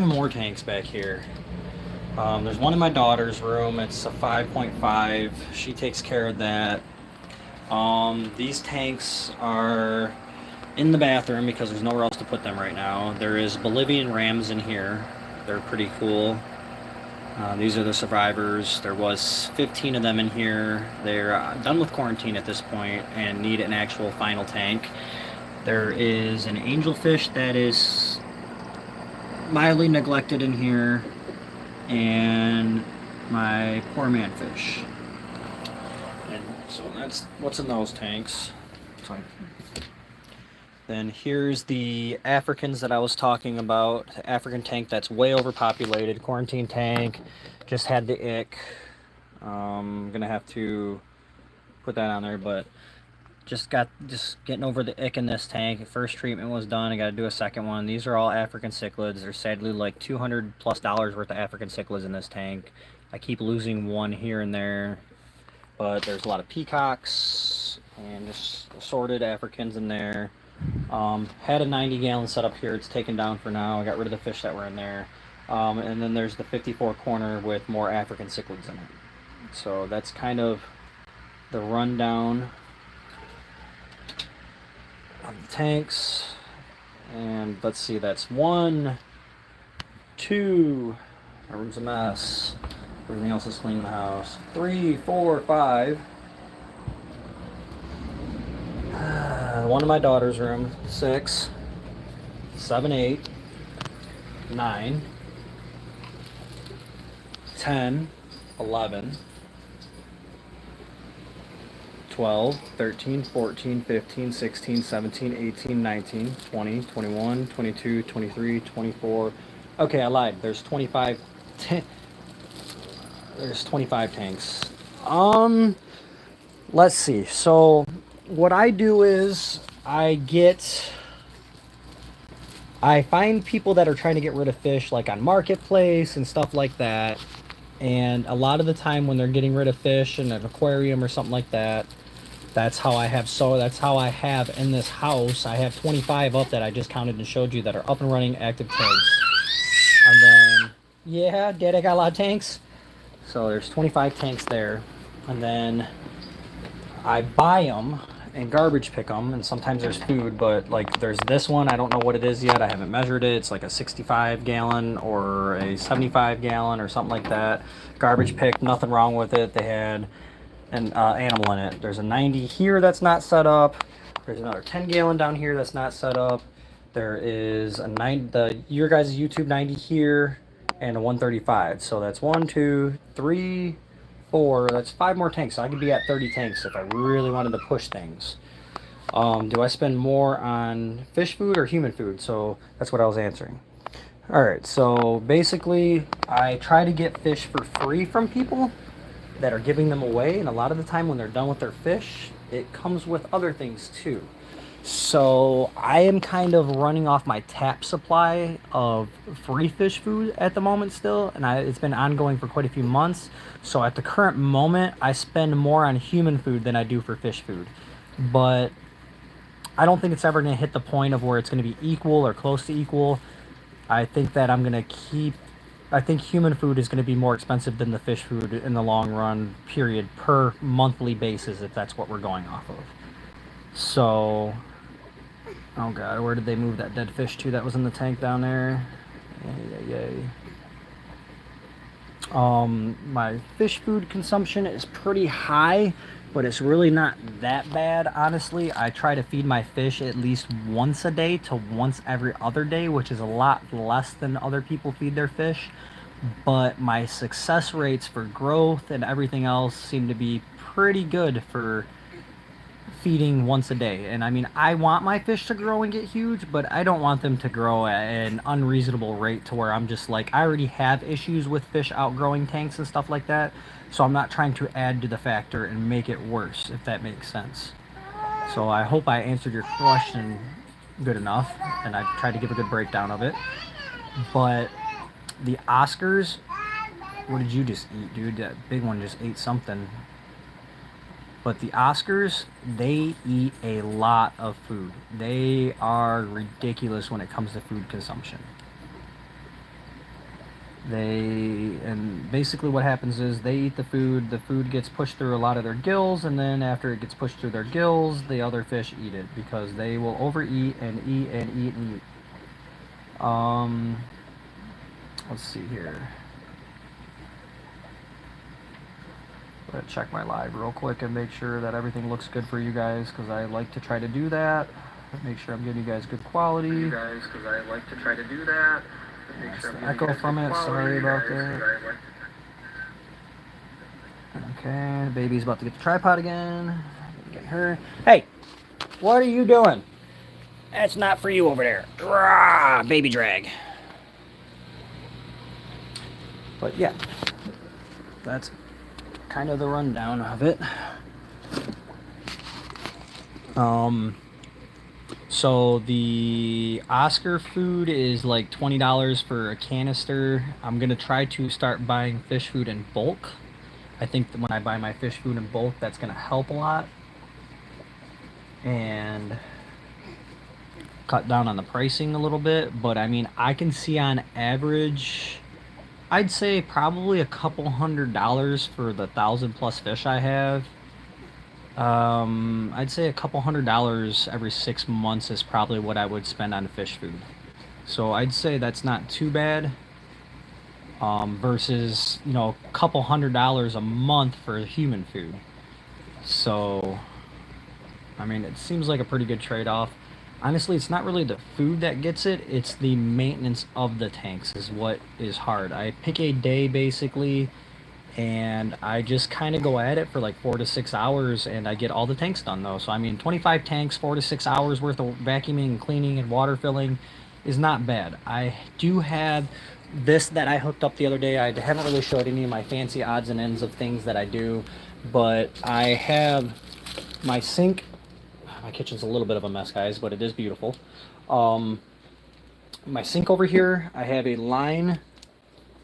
more tanks back here. There's one in my daughter's room. It's a 5.5. She takes care of that. These tanks are in the bathroom because there's nowhere else to put them right now. There is Bolivian rams in here. They're pretty cool. These are the survivors. There was 15 of them in here. They're done with quarantine at this point and need an actual final tank. There is an angelfish that is mildly neglected in here, and my poor manfish. And so that's what's in those tanks. Then here's the Africans that I was talking about. The African tank that's way overpopulated. Quarantine tank. Just had the ick. I'm gonna have to put that on there, but just getting over the ick in this tank. The first treatment was done. I got to do a second one. These are all African cichlids. There's sadly like $200+ worth of African cichlids in this tank. I keep losing one here and there, but there's a lot of peacocks and just assorted Africans in there. Had a 90 gallon setup here. It's taken down for now. I got rid of the fish that were in there. And then there's the 54 corner with more African cichlids in it. So that's kind of the rundown of the tanks. And let's see, that's 1, 2, my room's a mess. Everything else is clean in the house. 3, 4, 5. One in my daughter's room. 6, 7, 8, 9, 10, 11, 12, 13, 14, 15, 16, 17, 18, 19, 20, 21, 22, 23, 24. Okay, I lied. There's 25. There's 25 tanks. Let's see. So what I do is I find people that are trying to get rid of fish, like on Marketplace and stuff like that. And a lot of the time when they're getting rid of fish in an aquarium or something like that, that's how I have in this house. I have 25 up that I just counted and showed you that are up and running active tanks. And then, yeah, Dad, I got a lot of tanks. So there's 25 tanks there. And then I buy them and garbage pick them, and sometimes there's food, but like there's this one, I don't know what it is yet. I haven't measured it. It's like a 65 gallon or a 75 gallon or something like that. Garbage picked, nothing wrong with it. They had an animal in it. There's a 90 here that's not set up. There's another 10 gallon down here that's not set up. There is your guys' YouTube 90 here and a 135. So that's 1, 2, 3, 4. That's 5 more tanks. So I could be at 30 tanks if I really wanted to push things. Do I spend more on fish food or human food? So that's what I was answering. All right. So basically, I try to get fish for free from people that are giving them away, and a lot of the time when they're done with their fish, it comes with other things too. So I am kind of running off my tap supply of free fish food at the moment still, and it's been ongoing for quite a few months. So at the current moment, I spend more on human food than I do for fish food, but I don't think it's ever going to hit the point of where it's going to be equal or close to equal. I think that I think human food is going to be more expensive than the fish food in the long run, period, per monthly basis, if that's what we're going off of. So Oh god, where did they move that dead fish to that was in the tank down there? Yay. My fish food consumption is pretty high, but it's really not that bad, honestly. I try to feed my fish at least once a day to once every other day, which is a lot less than other people feed their fish. But my success rates for growth and everything else seem to be pretty good for feeding once a day. And I mean, I want my fish to grow and get huge, but I don't want them to grow at an unreasonable rate to where I'm just like, I already have issues with fish outgrowing tanks and stuff like that. So I'm not trying to add to the factor and make it worse, if that makes sense. So I hope I answered your question good enough, and I tried to give a good breakdown of it. But the Oscars, what did you just eat, dude? That big one just ate something. But the Oscars, they eat a lot of food. They are ridiculous when it comes to food consumption. And basically what happens is they eat the food gets pushed through a lot of their gills, and then after it gets pushed through their gills, the other fish eat it because they will overeat and eat and eat and eat. Let's see here. Check my live real quick and make sure that everything looks good for you guys, because I like to try to do that. Make sure I'm giving you guys good quality. Echo from it. Sorry about that. Okay, baby's about to get the tripod again. Get her. Hey, what are you doing? That's not for you over there. Rah, baby drag. But yeah, that's kind of the rundown of it. So the Oscar food is like $20 for a canister. I'm gonna try to start buying fish food in bulk. I think that when I buy my fish food in bulk, that's gonna help a lot and cut down on the pricing a little bit. But I mean, I can see on average, I'd say probably a couple $100 for the 1,000+ fish I have. I'd say a couple $100 every 6 months is probably what I would spend on fish food. So I'd say that's not too bad. Versus, you know, a couple $100 a month for human food. So, I mean, it seems like a pretty good trade-off. Honestly, it's not really the food that gets it, it's the maintenance of the tanks is what is hard. I pick a day basically, and I just kind of go at it for like 4 to 6 hours, and I get all the tanks done though. So I mean, 25 tanks, 4 to 6 hours worth of vacuuming and cleaning and water filling is not bad. I do have this that I hooked up the other day. I haven't really showed any of my fancy odds and ends of things that I do, but I have my sink. My kitchen's a little bit of a mess, guys, but it is beautiful. My sink over here, I have a line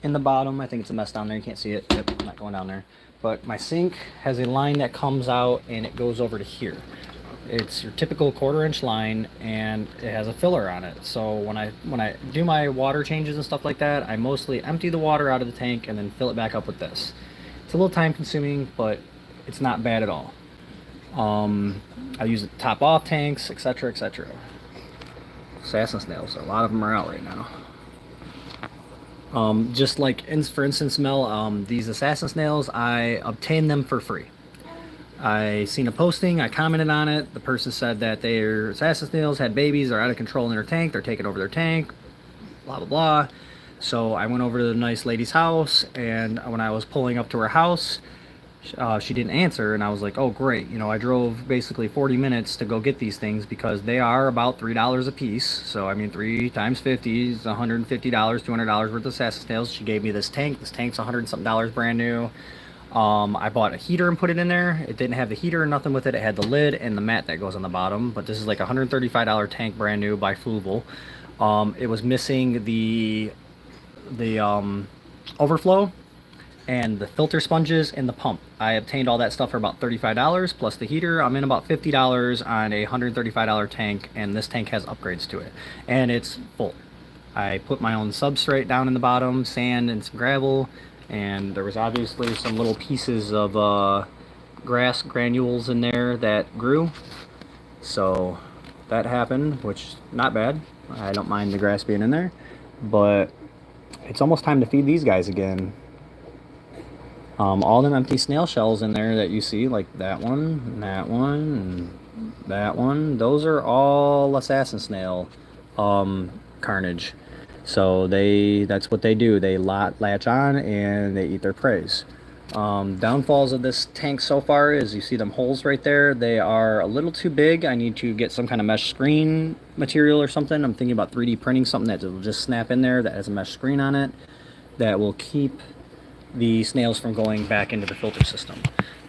in the bottom. I think it's a mess down there. You can't see it. Yep, I'm not going down there. But my sink has a line that comes out and it goes over to here. It's your typical 1/4-inch line, and it has a filler on it. So when I do my water changes and stuff like that, I mostly empty the water out of the tank and then fill it back up with this. It's a little time consuming, but it's not bad at all. I use it to top off tanks, etc., etc. Assassin snails, a lot of them are out right now. Just like, for instance, Mel, these assassin snails, I obtained them for free. I seen a posting, I commented on it. The person said that their assassin snails had babies, they're out of control in their tank, they're taking over their tank, blah, blah, blah. So I went over to the nice lady's house, and when I was pulling up to her house, she didn't answer, and I was like, oh great, you know, I drove basically 40 minutes to go get these things because they are about $3 a piece. So I mean, 3 times 50 is $150, $200 worth of assassin snails. She gave me this tank. This tank's $100 and something brand new. I bought a heater and put it in there. It didn't have the heater or nothing with it. It had the lid and the mat that goes on the bottom, but this is like a $135 tank, brand new by Fluval. It was missing the overflow and the filter sponges and the pump. I obtained all that stuff for about $35 plus the heater. I'm in about $50 on a $135 tank, and this tank has upgrades to it, and it's full. I put my own substrate down in the bottom, sand and some gravel, and there was obviously some little pieces of grass granules in there that grew. So that happened, which not bad. I don't mind the grass being in there, but it's almost time to feed these guys again. All them empty snail shells in there that you see, like that one, and that one, those are all assassin snail carnage. So that's what they do. They latch on and they eat their preys. Downfalls of this tank so far is you see them holes right there. They are a little too big. I need to get some kind of mesh screen material or something. I'm thinking about 3D printing something that will just snap in there that has a mesh screen on it that will keep the snails from going back into the filter system.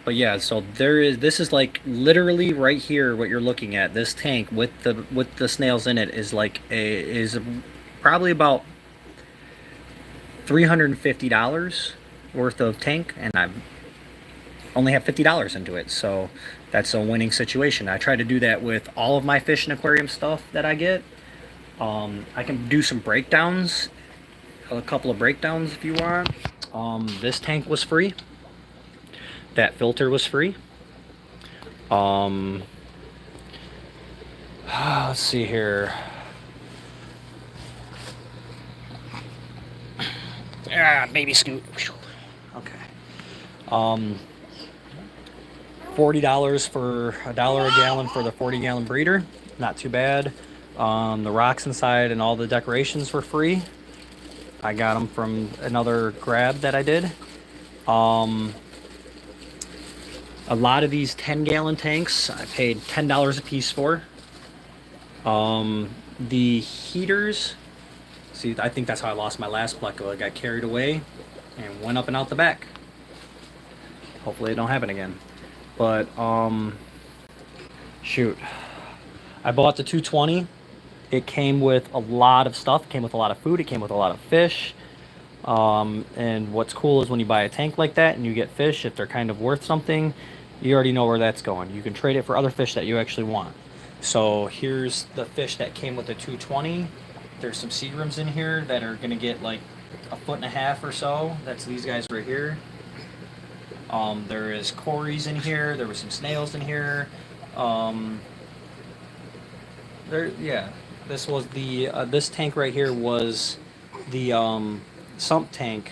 But yeah, so this is like literally right here what you're looking at. This tank with the snails in it is probably about $350 worth of tank, and I only have $50 into it, so that's a winning situation. I try to do that with all of my fish and aquarium stuff that I get. I can do some breakdowns, a couple of breakdowns if you want. This tank was free. That filter was free. Let's see here. Baby scoot. Okay. $40 for $1 a gallon for the 40-gallon breeder. Not too bad. The rocks inside and all the decorations were free. I got them from another grab that I did. A lot of these 10-gallon tanks I paid $10 a piece for. The heaters, see, I think that's how I lost my last pleco. I got carried away and went up and out the back. Hopefully it don't happen again. But shoot, I bought the 220. It came with a lot of stuff. It came with a lot of food. It came with a lot of fish. And what's cool is when you buy a tank like that and you get fish, if they're kind of worth something, you already know where that's going. You can trade it for other fish that you actually want. So here's the fish that came with the 220. There's some seagrams in here that are gonna get like 1.5 feet or so. That's these guys right here. There is cories in here. There were some snails in here. This was the this tank right here was the sump tank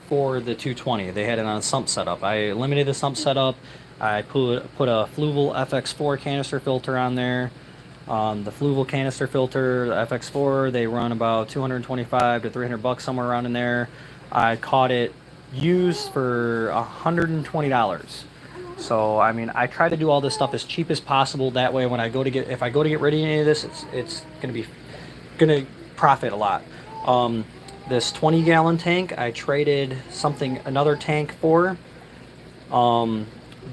for the 220. They had it on a sump setup. I eliminated the sump setup. I put a Fluval FX4 canister filter on there. The Fluval canister filter, the FX4, they run about $225 to $300 somewhere around in there. I caught it used for $120. So I mean, I try to do all this stuff as cheap as possible. That way, when I go to get, if I go to get rid of any of this, it's gonna profit a lot. This 20-gallon tank, I traded another tank for.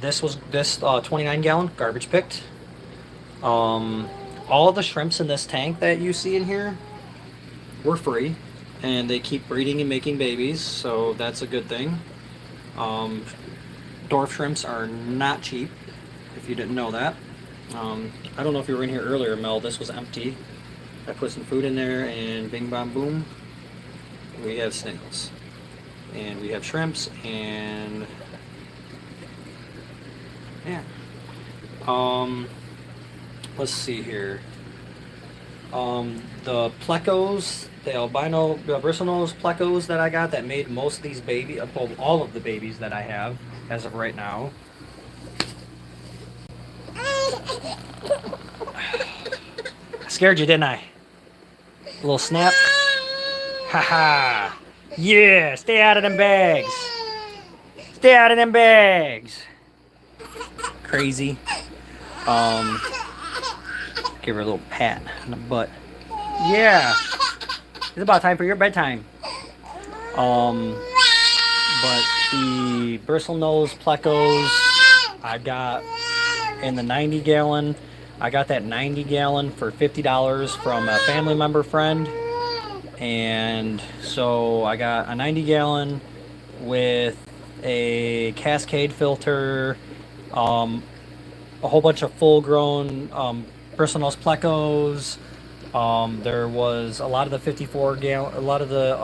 This 29-gallon garbage picked. All the shrimps in this tank that you see in here were free, and they keep breeding and making babies, so that's a good thing. Dwarf shrimps are not cheap, if you didn't know that. I don't know if you were in here earlier, Mel. This was empty. I put some food in there, and bing, bam, boom. We have snails, and we have shrimps, and yeah. Let's see here. The plecos, the albino bristlenose plecos that I got that made most of these babies, all of the babies that I have as of right now. I scared you, didn't I? A little snap. Haha. Yeah, stay out of them bags. Stay out of them bags. Crazy. Give her a little pat on the butt. Yeah. It's about time for your bedtime. But the bristlenose plecos I got in the 90-gallon. I got that 90-gallon for $50 from a family member friend. And so I got a 90-gallon with a Cascade filter, a whole bunch of full-grown bristlenose plecos. There was a lot of the 54-gallon, a lot of the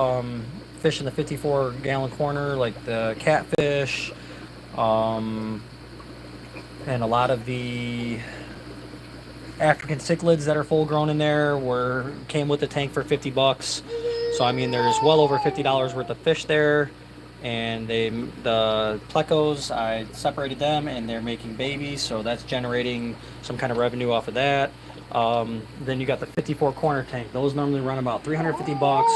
fish in the 54-gallon corner, like the catfish, and a lot of the African cichlids that are full grown in there came with the tank for 50 bucks. So I mean, there's well over $50 worth of fish there. And the plecos, I separated them and they're making babies, so that's generating some kind of revenue off of that. Then you got the 54 corner tank. Those normally run about 350 bucks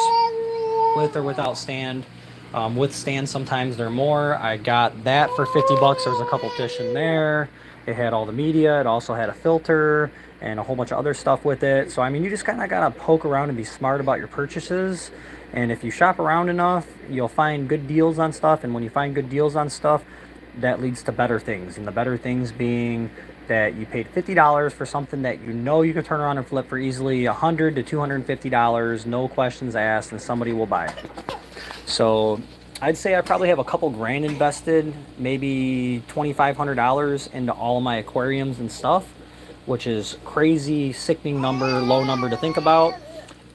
with or without stand. With stand, sometimes they're more. I got that for 50 bucks. There's a couple fish in there. It had all the media. It also had a filter and a whole bunch of other stuff with it. So I mean, you just kind of gotta poke around and be smart about your purchases. And if you shop around enough, you'll find good deals on stuff. And when you find good deals on stuff, that leads to better things. And the better things being that you paid $50 for something that you know you can turn around and flip for easily $100 to $250, no questions asked, and somebody will buy it. So I'd say I probably have a couple grand invested, maybe $2,500 into all of my aquariums and stuff, which is crazy, sickening number, low number to think about.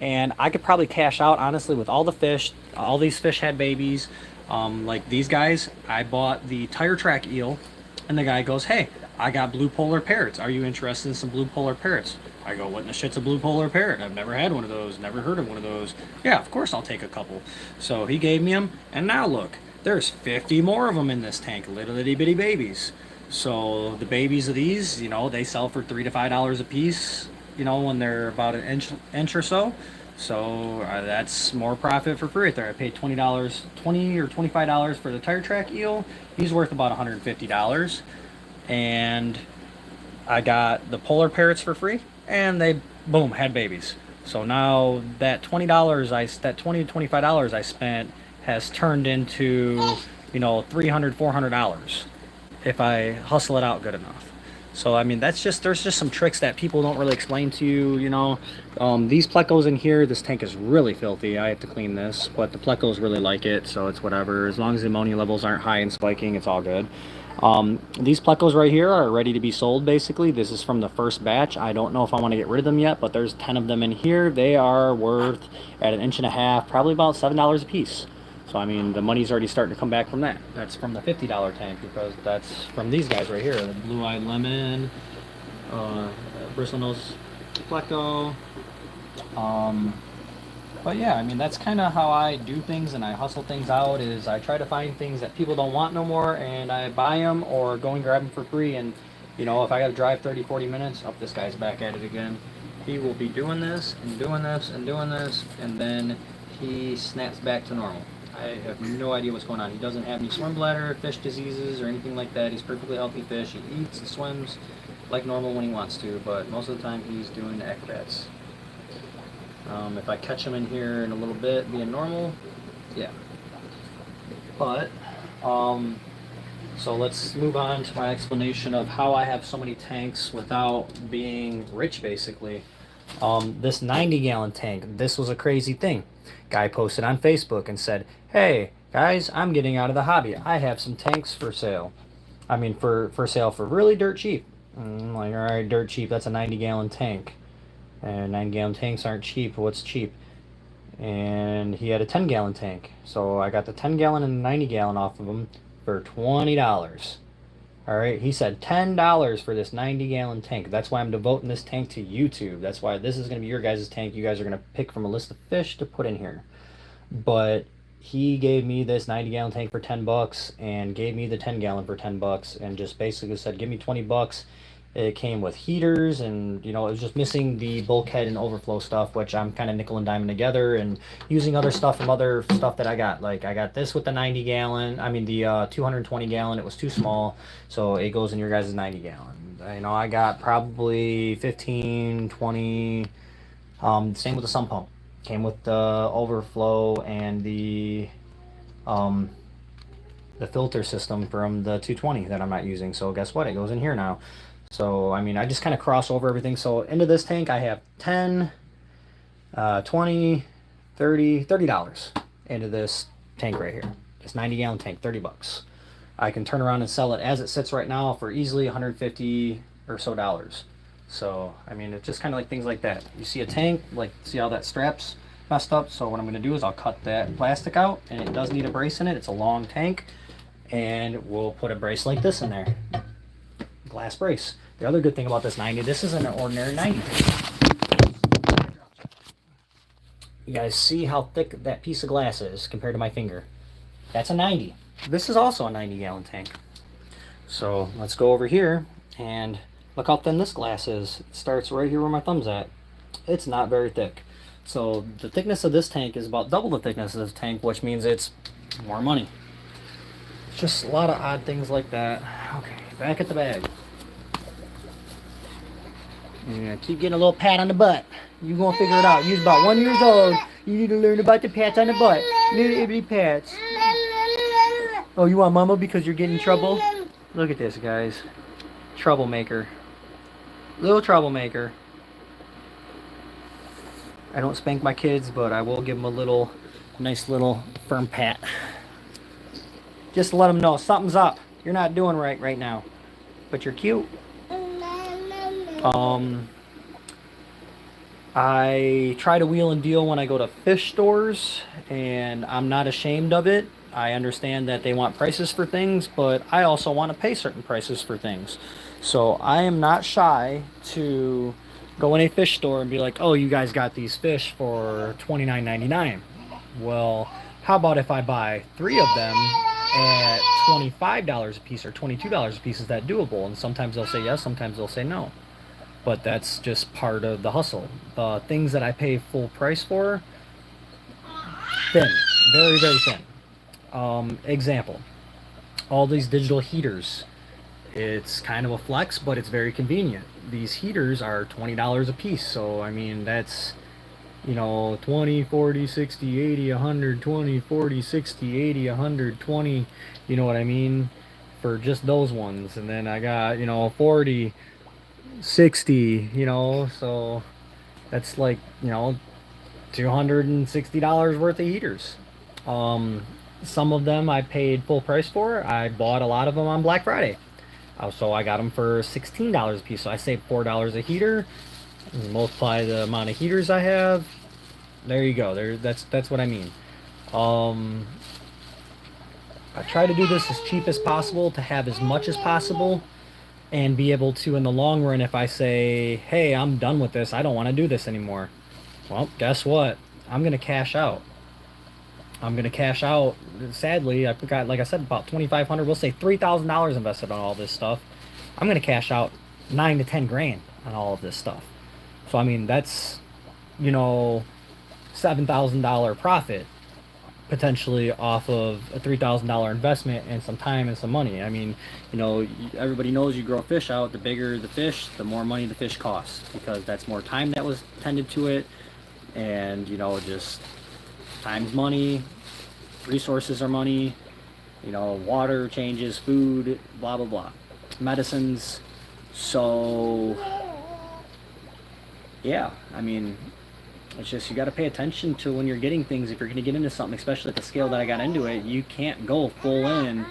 And I could probably cash out, honestly, with all the fish. All these fish had babies. Like these guys, I bought the tire track eel, and the guy goes, hey, I got blue polar parrots. Are you interested in some blue polar parrots? I go, what in the shit's a blue polar parrot? I've never had one of those, never heard of one of those. Yeah, of course I'll take a couple. So he gave me them, and now look, there's 50 more of them in this tank, little itty bitty babies. So the babies of these, you know, they sell for $3 to $5 a piece, you know, when they're about an inch or so. So that's more profit for free right there. I paid $20 or $25 for the tire track eel. He's worth about $150. And I got the polar parrots for free, and they, boom, had babies. So now that $20 that $20 to $25 I spent has turned into, you know, $300, $400 if I hustle it out good enough. So I mean, there's just some tricks that people don't really explain to you, you know. These plecos in here, this tank is really filthy. I have to clean this, but the plecos really like it, so it's whatever. As long as the ammonia levels aren't high and spiking, it's all good. These plecos right here are ready to be sold, basically. This is from the first batch. I don't know if I want to get rid of them yet, but there's 10 of them in here. They are worth, at 1.5 inches, probably about $7 a piece. So I mean, the money's already starting to come back from that. That's from the $50 tank, because that's from these guys right here, the blue-eyed lemon, bristlenose pleco. But yeah, I mean, that's kind of how I do things, and I hustle things out, is I try to find things that people don't want no more, and I buy them or go and grab them for free. And you know, if I got to drive 30, 40 minutes, oh, this guy's back at it again. He will be doing this and doing this and doing this, and then he snaps back to normal. I have no idea what's going on. He doesn't have any swim bladder, fish diseases, or anything like that. He's perfectly healthy fish. He eats and swims like normal when he wants to, but most of the time he's doing acrobats. If I catch him in here in a little bit being normal, yeah. But, so let's move on to my explanation of how I have so many tanks without being rich, basically. This 90-gallon tank, this was a crazy thing. Guy posted on Facebook and said, hey, guys, I'm getting out of the hobby. I have some tanks for sale. I mean, for sale for really dirt cheap. I'm like, all right, dirt cheap, that's a 90-gallon tank. And 9-gallon tanks aren't cheap. What's cheap? And he had a 10-gallon tank. So I got the 10-gallon and the 90-gallon off of him for $20. All right, he said $10 for this 90-gallon tank. That's why I'm devoting this tank to YouTube. That's why this is going to be your guys' tank. You guys are going to pick from a list of fish to put in here. But he gave me this 90-gallon tank for 10 bucks and gave me the 10-gallon for 10 bucks and just basically said, give me 20 bucks. It came with heaters, and you know, it was just missing the bulkhead and overflow stuff, which I'm kind of nickel and diming together and using other stuff from other stuff that I got. Like I got this with the 90-gallon. I mean the 220-gallon. It was too small, so it goes in your guys' 90-gallon. You know, I got probably 15, 20. Same with the sump pump. Came with the overflow and the filter system from the 220 that I'm not using. So guess what? It goes in here now. So, I mean, I just kind of cross over everything. So, into this tank, I have 10, 20, 30, $30 into this tank right here. This 90-gallon tank, 30 bucks. I can turn around and sell it as it sits right now for easily $150 or so dollars. So, I mean, it's just kind of like things like that. You see a tank, like, see how that strap's messed up? So, what I'm going to do is I'll cut that plastic out, and it does need a brace in it. It's a long tank, and we'll put a brace like this in there. Glass brace. The other good thing about this 90, this isn't an ordinary 90. You guys see how thick that piece of glass is compared to my finger? That's a 90. This is also a 90-gallon tank. So let's go over here and look how thin this glass is. It starts right here where my thumb's at. It's not very thick. So the thickness of this tank is about double the thickness of this tank, which means it's more money. Just a lot of odd things like that. Okay, back at the bag. Yeah, keep getting a little pat on the butt. You gonna figure it out. You're about 1 year old. You need to learn about the pats on the butt. Little itty pats. Oh, you want mama because you're getting in trouble? Look at this, guys. Troublemaker. Little troublemaker. I don't spank my kids, but I will give them a nice little firm pat. Just to let them know something's up. You're not doing right now. But you're cute. I try to wheel and deal when I go to fish stores, and I'm not ashamed of it. I understand that they want prices for things, but I also want to pay certain prices for things. So I am not shy to go in a fish store and be like, oh, you guys got these fish for $29.99. Well, how about if I buy 3 of them at $25 a piece or $22 a piece? Is that doable? And sometimes they'll say yes, sometimes they'll say no. But that's just part of the hustle. The things that I pay full price for, thin, very, very thin. Example, all these digital heaters. It's kind of a flex, but it's very convenient. These heaters are $20 a piece. So, I mean, that's, 20, 40, 60, 80, 100, 20, 40, 60, 80, 120, you know what I mean? For just those ones. And then I got, 40, 60, so that's like, $260 worth of heaters. Some of them I paid full price for. I bought a lot of them on Black Friday. So I got them for $16 a piece. So I saved $4 a heater. Multiply the amount of heaters I have. There you go. That's what I mean. I try to do this as cheap as possible to have as much as possible and be able to, in the long run, if I say, hey, I'm done with this, I don't want to do this anymore. Well, guess what? I'm going to cash out. Sadly, I've got, like I said, about $2,500, we'll say $3,000 invested on all this stuff. I'm going to cash out 9 to 10 grand on all of this stuff. So, I mean, that's, $7,000 profit potentially off of a $3,000 investment and some time and some money. I mean, everybody knows you grow fish out, the bigger the fish, the more money the fish costs, because that's more time that was tended to it. And, just time's money, resources are money, water changes, food, blah, blah, blah, medicines. So, yeah, I mean, it's just, you got to pay attention to when you're getting things. If you're going to get into something, especially at the scale that I got into it, you can't go full in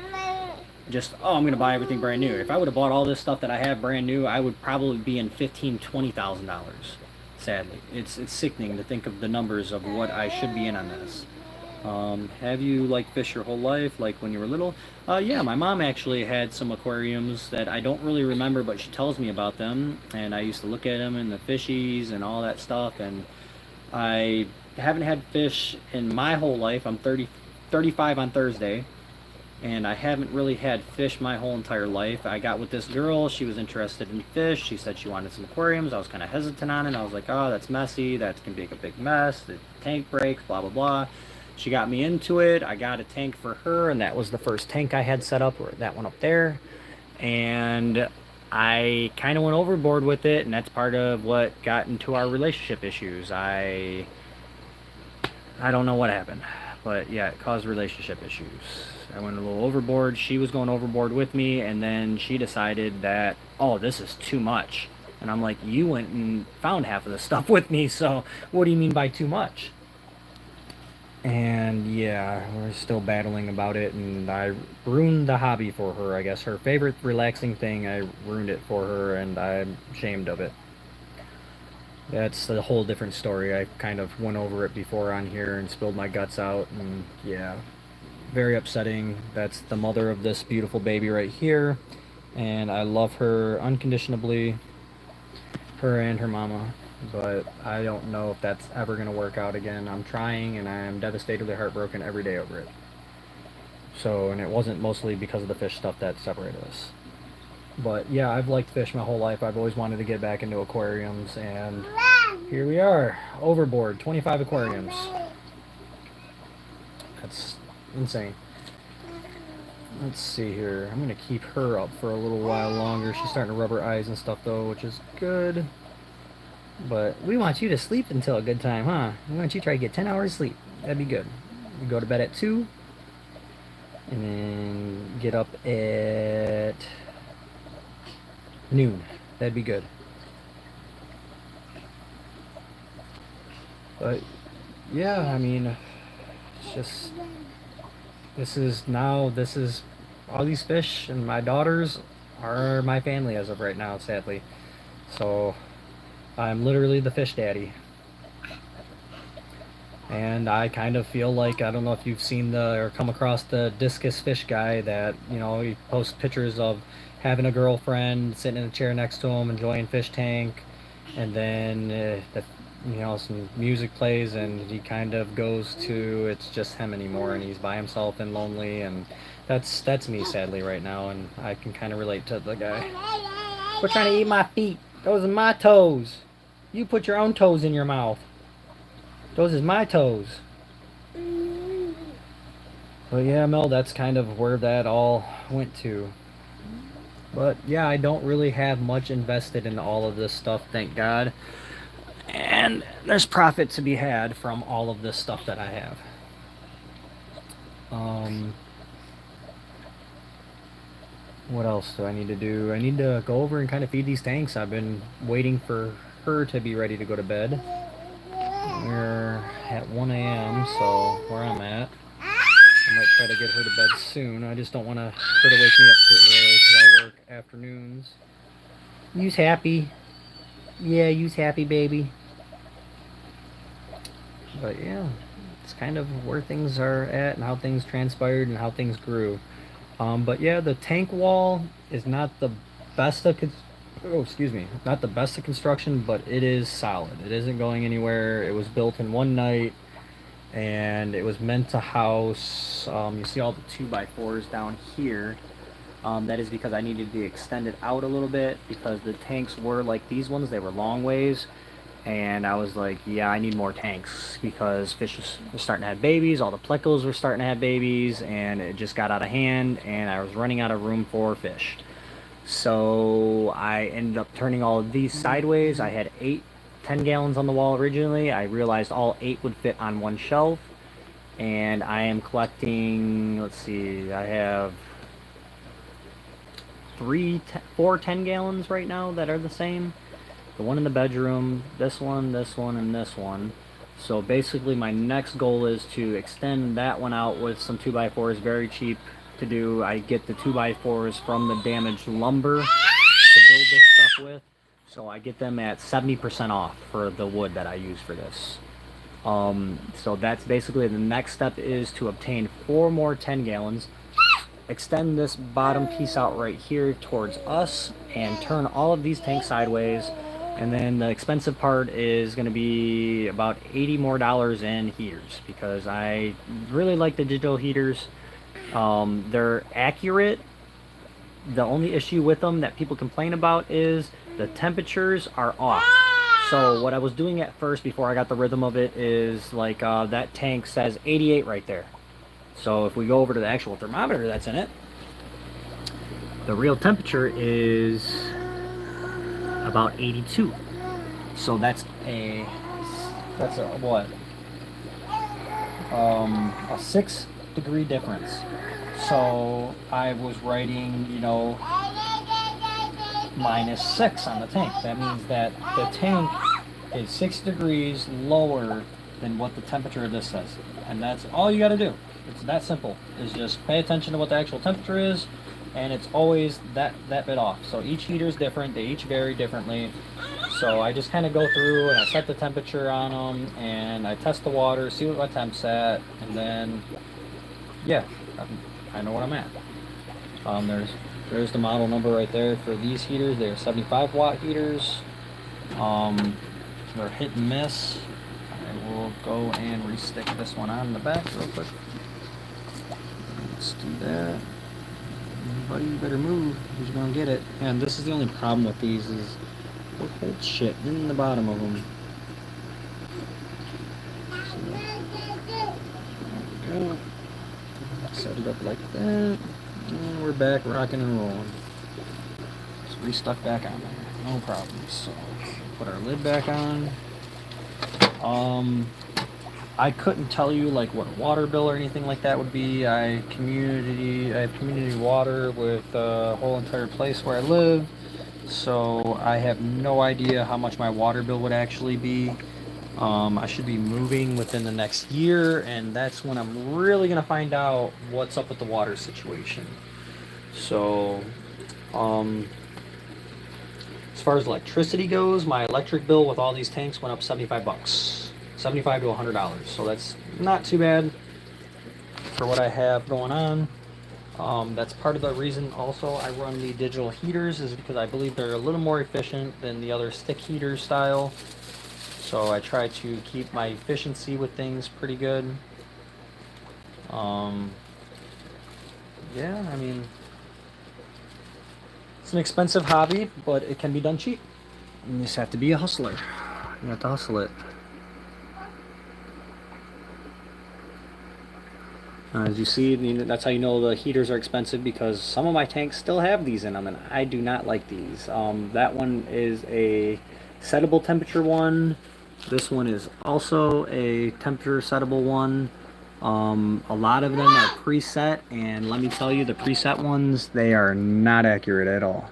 just, oh, I'm going to buy everything brand new. If I would have bought all this stuff that I have brand new, I would probably be in $15,000-$20,000. Sadly, it's sickening to think of the numbers of what I should be in on this. Have you liked fish your whole life, like when you were little? Yeah, my mom actually had some aquariums that I don't really remember, but she tells me about them, and I used to look at them and the fishies and all that stuff. And I haven't had fish in my whole life. I'm 35 on Thursday, and I haven't really had fish my whole entire life. I got with this girl. She was interested in fish. She said she wanted some aquariums. I was kind of hesitant on it. I was like, oh, that's messy. That's going to be a big mess. The tank breaks, blah, blah, blah. She got me into it. I got a tank for her, and that was the first tank I had set up, or that one up there. And I kind of went overboard with it, and that's part of what got into our relationship issues. I don't know what happened, but yeah, it caused relationship issues. I went a little overboard. She was going overboard with me, and then she decided that, oh, this is too much. And I'm like, you went and found half of the stuff with me, so what do you mean by too much? And yeah, we're still battling about it, and I ruined the hobby for her, I guess. Her favorite relaxing thing, I ruined it for her, and I'm ashamed of it. That's a whole different story. I kind of went over it before on here and spilled my guts out, and yeah, very upsetting. That's the mother of this beautiful baby right here. and I love her unconditionally, her and her mama. But I don't know if that's ever gonna work out again. I'm trying, and I am devastatedly heartbroken every day over it. So, and it wasn't mostly because of the fish stuff that separated us. But yeah, I've liked fish my whole life. I've always wanted to get back into aquariums, and here we are, overboard, 25 aquariums. That's insane. Let's see here. I'm gonna keep her up for a little while longer. She's starting to rub her eyes and stuff though, which is good. But we want you to sleep until a good time, huh? We want you to try to get 10 hours sleep. That'd be good. You go to bed at 2, and then get up at noon. That'd be good. But yeah, I mean, it's just this is all these fish, and my daughters are my family as of right now, sadly. So I'm literally the fish daddy. And I kind of feel like, I don't know if you've seen or come across the discus fish guy that, he posts pictures of having a girlfriend sitting in a chair next to him enjoying fish tank, and then some music plays and he kind of goes to, it's just him anymore, and he's by himself and lonely, and that's me sadly right now, and I can kind of relate to the guy. Quit trying to eat my feet. Those are my toes. You put your own toes in your mouth. Those is my toes. But yeah, Mel, that's kind of where that all went to. But yeah, I don't really have much invested in all of this stuff, thank God. And there's profit to be had from all of this stuff that I have. What else do I need to do? I need to go over and kind of feed these tanks. I've been waiting for her to be ready to go to bed. We're at 1 a.m., so where I'm at, I might try to get her to bed soon. I just don't want her to wake me up too early because I work afternoons. You's happy? Yeah, you's happy, baby. But yeah, it's kind of where things are at and how things transpired and how things grew. But yeah, the tank wall is not the best of not the best of construction, but it is solid. It isn't going anywhere. It was built in one night, and it was meant to house. You see all the 2x4s down here. That is because I needed to extend it out a little bit because the tanks were like these ones. They were long ways. And I was like, yeah, I need more tanks because fish were starting to have babies. All the plecos were starting to have babies, and it just got out of hand, and I was running out of room for fish. So I ended up turning all of these sideways. I had 10 gallons on the wall originally. I realized all 8 would fit on one shelf, and I am collecting, let's see, I have 4 10 gallons right now that are the same. The one in the bedroom, this one, and this one. So basically my next goal is to extend that one out with some 2x4s, very cheap to do. I get the 2x4s from the damaged lumber to build this stuff with. So I get them at 70% off for the wood that I use for this. So that's basically the next step, is to obtain 4 more 10 gallons, extend this bottom piece out right here towards us, and turn all of these tanks sideways. And then the expensive part is going to be about $80 more in heaters, because I really like the digital heaters. They're accurate. The only issue with them that people complain about is the temperatures are off. So what I was doing at first before I got the rhythm of it is like that tank says 88 right there. So if we go over to the actual thermometer that's in it, the real temperature is about 82. So that's a what? A 6-degree difference. So I was writing, -6 on the tank. That means that the tank is 6 degrees lower than what the temperature of this says. And that's all you got to do. It's that simple. Is just pay attention to what the actual temperature is, and it's always that bit off. So each heater is different. They each vary differently. So I just kind of go through and I set the temperature on them, and I test the water, see what my temp's at, and then yeah, I know what I'm at. There's the model number right there for these heaters. They're 75 watt heaters. They're hit and miss. I will go and restick this one on in the back real quick. Let's do that. Buddy, you better move. Who's gonna get it? And this is the only problem with these is what holds shit in the bottom of them. So, there we go. Set it up like that. And we're back rocking and rolling. Just restuck back on there. No problem. So put our lid back on. I couldn't tell you like what a water bill or anything like that would be. I have community water with the whole entire place where I live, so I have no idea how much my water bill would actually be. I should be moving within the next year, and that's when I'm really gonna find out what's up with the water situation. So, as far as electricity goes, my electric bill with all these tanks went up $75. $75 to $100, so that's not too bad for what I have going on. That's part of the reason also I run the digital heaters, is because I believe they're a little more efficient than the other stick heater style. So I try to keep my efficiency with things pretty good. Yeah, I mean, it's an expensive hobby, but it can be done cheap. You just have to be a hustler. You have to hustle it. As you see, that's how you know the heaters are expensive, because some of my tanks still have these in them, and I do not like these. That one is a settable temperature one. This one is also a temperature settable one. A lot of them are preset, and let me tell you, the preset ones, they are not accurate at all.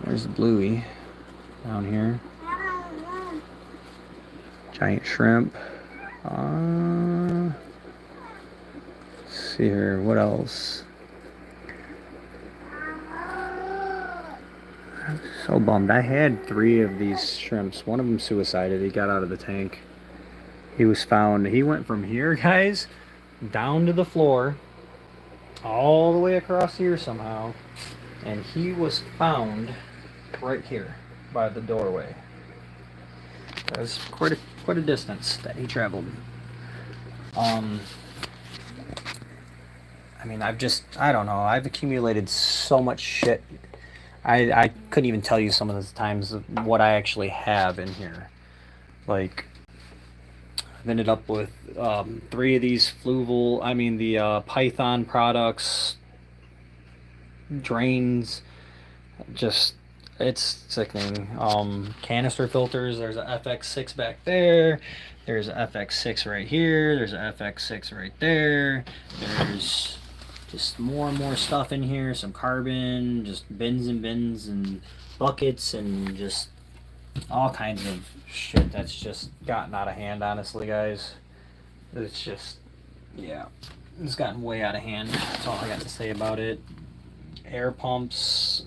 There's the bluey down here. Giant shrimp. Let's see here, what else? I'm so bummed. I had 3 of these shrimps. One of them suicided. He got out of the tank. He was found. He went from here, guys, down to the floor, all the way across here somehow, and he was found right here by the doorway. That was quite a distance that he traveled. I mean, I don't know. I've accumulated so much shit. I couldn't even tell you some of the times of what I actually have in here. Like, I've ended up with 3 of these the Python products, drains, just, it's sickening. Canister filters, there's a FX6 back there, there's a FX6 right here, there's a FX6 right there, there's just more and more stuff in here, some carbon, just bins and buckets, and just all kinds of shit that's just gotten out of hand, honestly, guys. It's just, yeah, it's gotten way out of hand. That's all I got to say about it. Air pumps,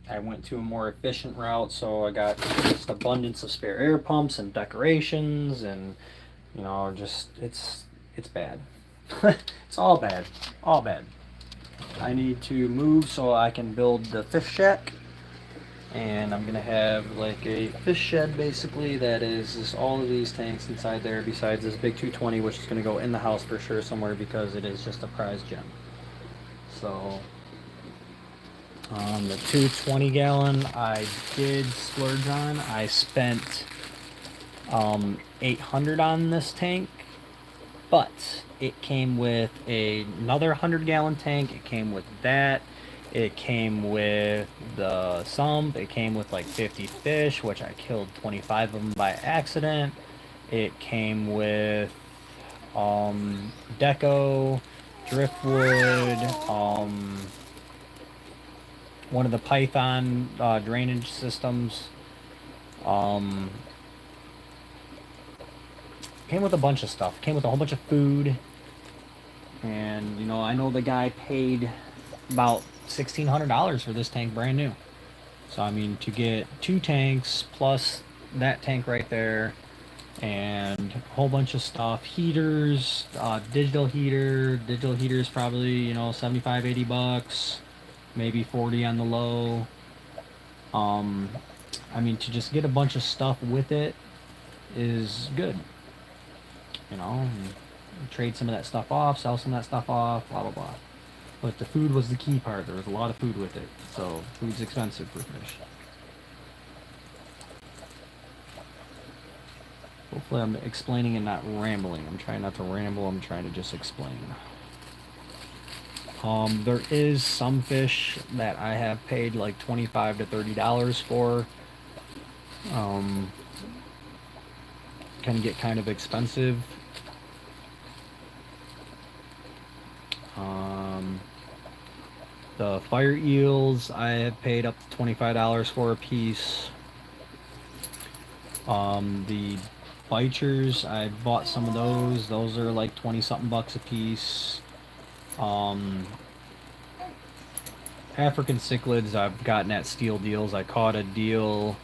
I went to a more efficient route, so I got just abundance of spare air pumps and decorations, and just it's bad. It's all bad, all bad. I need to move so I can build the fish shack, and I'm gonna have like a fish shed basically that is just all of these tanks inside there, besides this big 220, which is gonna go in the house for sure somewhere, because it is just a prize gem. So the 220 gallon I did splurge on. I spent $800 on this tank, but it came with another 100-gallon tank. It came with that. It came with the sump. It came with like 50 fish, which I killed 25 of them by accident. It came with deco, driftwood, one of the Python drainage systems. Came with a bunch of stuff. Came with a whole bunch of food. And, I know the guy paid about $1,600 for this tank brand new. So, I mean, to get 2 tanks plus that tank right there, and a whole bunch of stuff. Heaters, digital heaters probably, you know, 75, 80 bucks, maybe 40 on the low. Um, I mean, to just get a bunch of stuff with it is good, you know, and trade some of that stuff off, sell some of that stuff off, blah, blah, blah. But the food was the key part. There was a lot of food with it. So food's expensive for fish. Hopefully I'm explaining and not rambling. I'm trying not to ramble. I'm trying to just explain. There is some fish that I have paid like $25 to $30 for. Can get kind of expensive. The fire eels I have paid up to $25 for a piece. The bichers, I bought some of those. Those are like 20 something bucks a piece. African cichlids I've gotten at steel deals. I caught a deal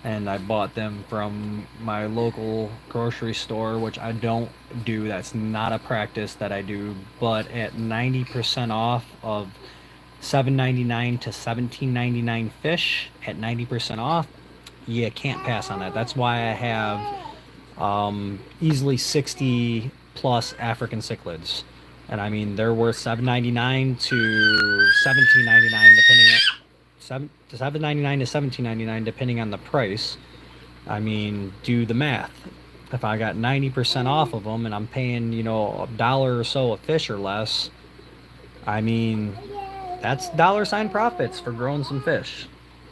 and I bought them from my local grocery store, which I don't do. That's not a practice that I do, but at 90% off of $7.99 to $17.99 fish at 90% off, you can't pass on that. That's why I have easily 60 plus African cichlids, and I mean they're worth $7.99 to $17.99 depending on $7.99 to $17.99 depending on the price. I mean, do the math. If I got 90% off of them and I'm paying, you know, $1 or so a fish or less, I mean, that's dollar sign profits for growing some fish,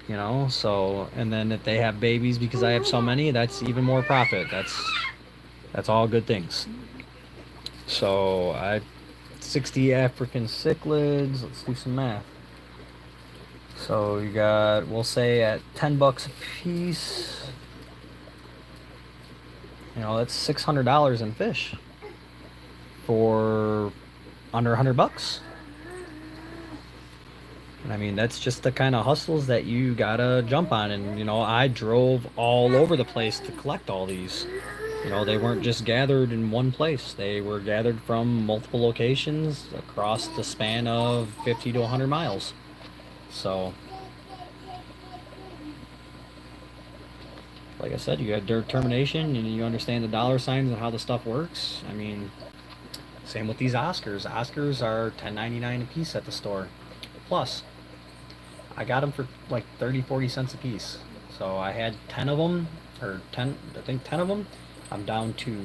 you know. So, and then if they have babies because I have so many, that's even more profit. That's all good things. So I 60 African cichlids. Let's do some math. So you got, we'll say at 10 bucks a piece, you know, that's $600 in fish for under 100 bucks. And I mean, that's just the kind of hustles that you gotta jump on. And, you know, I drove all over the place to collect all these. You know, they weren't just gathered in one place. They were gathered from multiple locations across the span of 50 to 100 miles. So, like I said, you got determination and you understand the dollar signs and how the stuff works. I mean, same with these Oscars. Oscars are $10.99 a piece at the store. Plus, I got them for like 30, 40 cents a piece. So I had 10 of them, or 10, I think 10 of them. I'm down to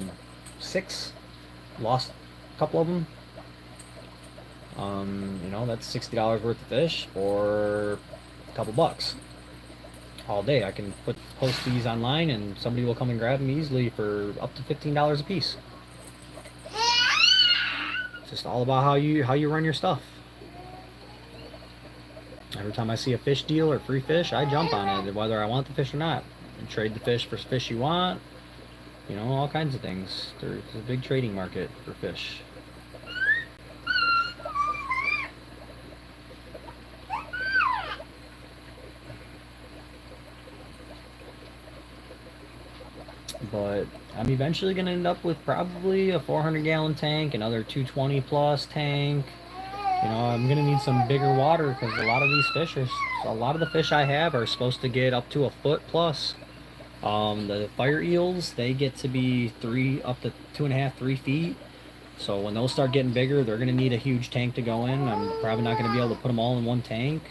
6. Lost a couple of them. You know, that's $60 worth of fish for a couple bucks. All day. I can post these online and somebody will come and grab them easily for up to $15 a piece. It's just all about how you run your stuff. Every time I see a fish deal or free fish, I jump on it, whether I want the fish or not. And trade the fish for fish you want. You know, all kinds of things. There's a big trading market for fish. But I'm eventually going to end up with probably a 400-gallon tank, another 220 plus tank. You know, I'm going to need some bigger water because a lot of these fish a lot of the fish I have are supposed to get up to a foot plus. The fire eels, they get to be up to 2.5, 3 feet. So when those start getting bigger, they're going to need a huge tank to go in. I'm probably not going to be able to put them all in one tank.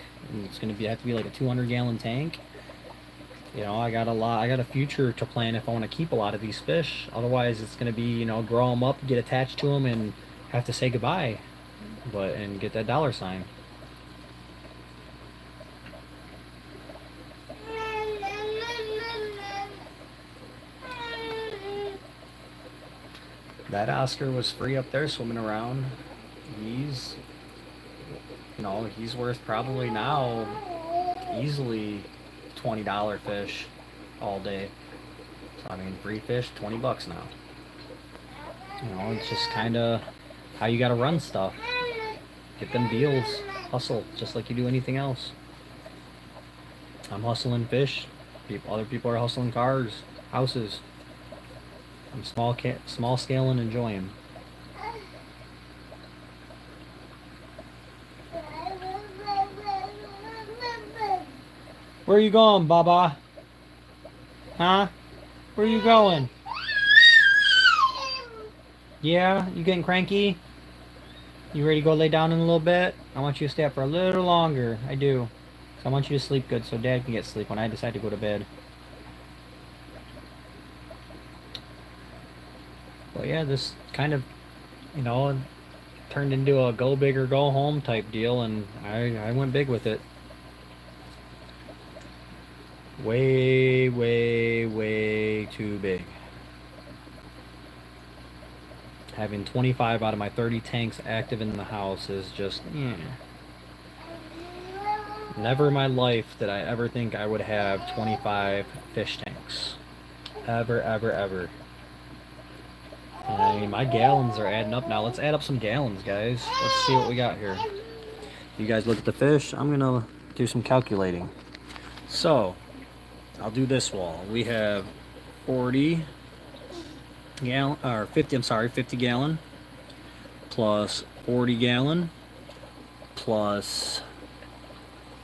It's going to have to be like a 200-gallon tank. You know, I got a future to plan if I want to keep a lot of these fish. Otherwise, it's going to be, you know, grow them up, get attached to them, and have to say goodbye. And get that dollar sign. That Oscar was free up there swimming around. He's, you know, he's worth probably now easily $20 fish all day. So I mean, free fish, 20 bucks now. You know, it's just kind of how you gotta run stuff. Get them deals, hustle, just like you do anything else. I'm hustling fish. Other people are hustling cars, houses. I'm small scale and enjoy them. Where are you going, Baba? Huh? Where are you going? Yeah, you getting cranky? You ready to go lay down in a little bit? I want you to stay up for a little longer. I do. So I want you to sleep good so Dad can get sleep when I decide to go to bed. But yeah, this kind of, you know, turned into a go big or go home type deal, and I went big with it. Way, way, way too big. Having 25 out of my 30 tanks active in the house is just, Never in my life did I ever think I would have 25 fish tanks. Ever, ever, ever. And I mean, my gallons are adding up now. Let's add up some gallons, guys. Let's see what we got here. You guys look at the fish. I'm gonna do some calculating. So, I'll do this wall. We have 40 gallon, or 50, I'm sorry, 50 gallon, plus 40 gallon, plus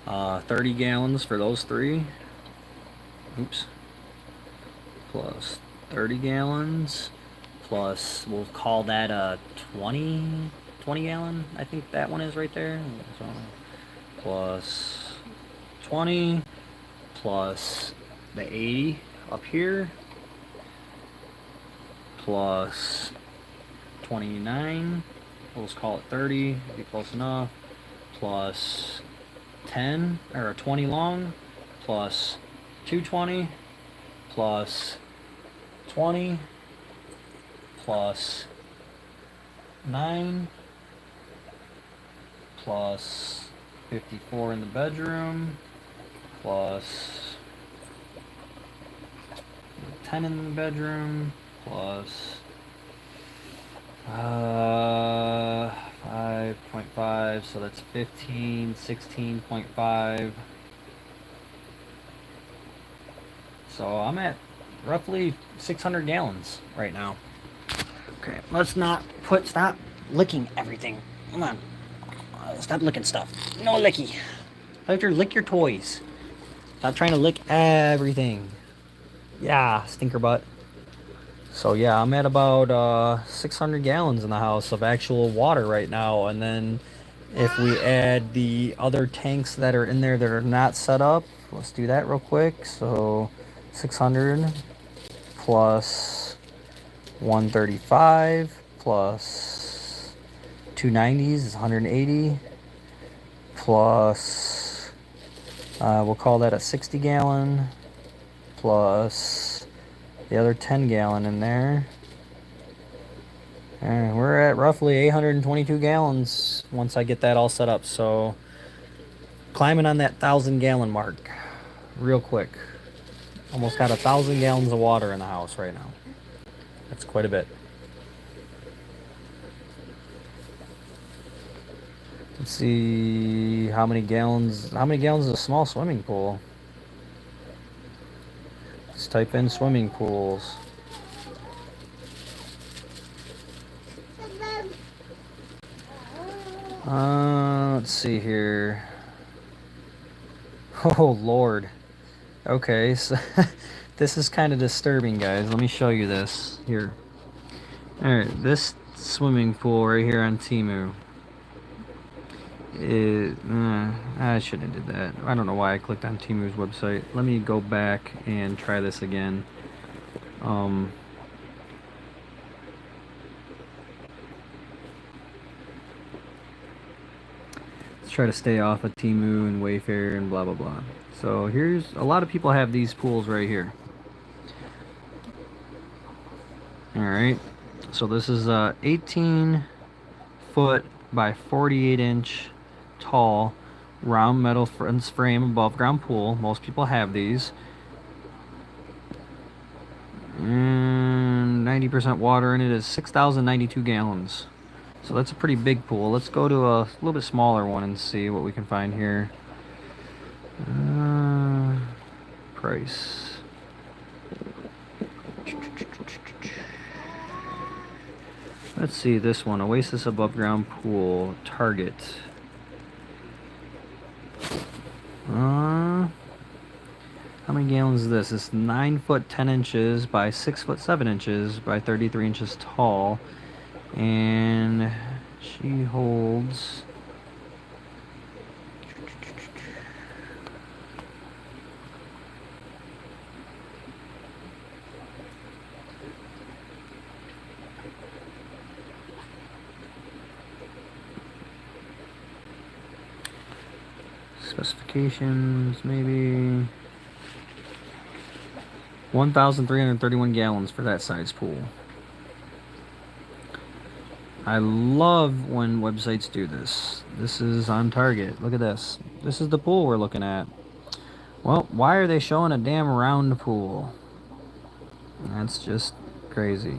30 gallons for those three. Oops. Plus 30 gallons, plus, we'll call that a 20 gallon, I think that one is right there. So, plus 20, plus the 80 up here, plus 29, we'll just call it 30, be close enough, plus 10, or 20 long, plus 220, plus 20, plus 9, plus 54 in the bedroom, plus 10 in the bedroom, plus 5.5, so that's 15, 16.5. So I'm at roughly 600 gallons right now. Okay, let's not stop licking everything. Come on. Stop licking stuff. No licky. I have to lick your toys. Stop trying to lick everything. Yeah, stinker butt. So yeah, I'm at about 600 gallons in the house of actual water right now. And then if we add the other tanks that are in there that are not set up, let's do that real quick. So 600 plus 135 plus 290s is 180 plus we'll call that a 60 gallon plus the other 10 gallon in there, and we're at roughly 822 gallons once I get that all set up. So climbing on that 1,000 gallon mark real quick. Almost got 1,000 gallons of water in the house right now. That's quite a bit. Let's see how many gallons is a small swimming pool. Let's type in swimming pools. Let's see here. Oh Lord. Okay, so this is kind of disturbing, guys. Let me show you this here. Alright, this swimming pool right here on Temu. I shouldn't have did that. I don't know why I clicked on Temu's website. Let me go back and try this again. Let's try to stay off of Temu and Wayfair and blah blah blah. So here's, a lot of people have these pools right here. Alright, so this is a 18 foot by 48 inch tall round metal fence frame above ground pool. Most people have these. And 90% water in it is 6,092 gallons. So that's a pretty big pool. Let's go to a little bit smaller one and see what we can find here. Price. Let's see this one. Oasis above ground pool. Target. How many gallons is this? It's 9 foot 10 inches by 6 foot 7 inches by 33 inches tall. And she holds... Specifications, maybe 1,331 gallons for that size pool. I love when websites do this. This is on target. Look at this. This is the pool we're looking at. Well, why are they showing a damn round pool? That's just crazy.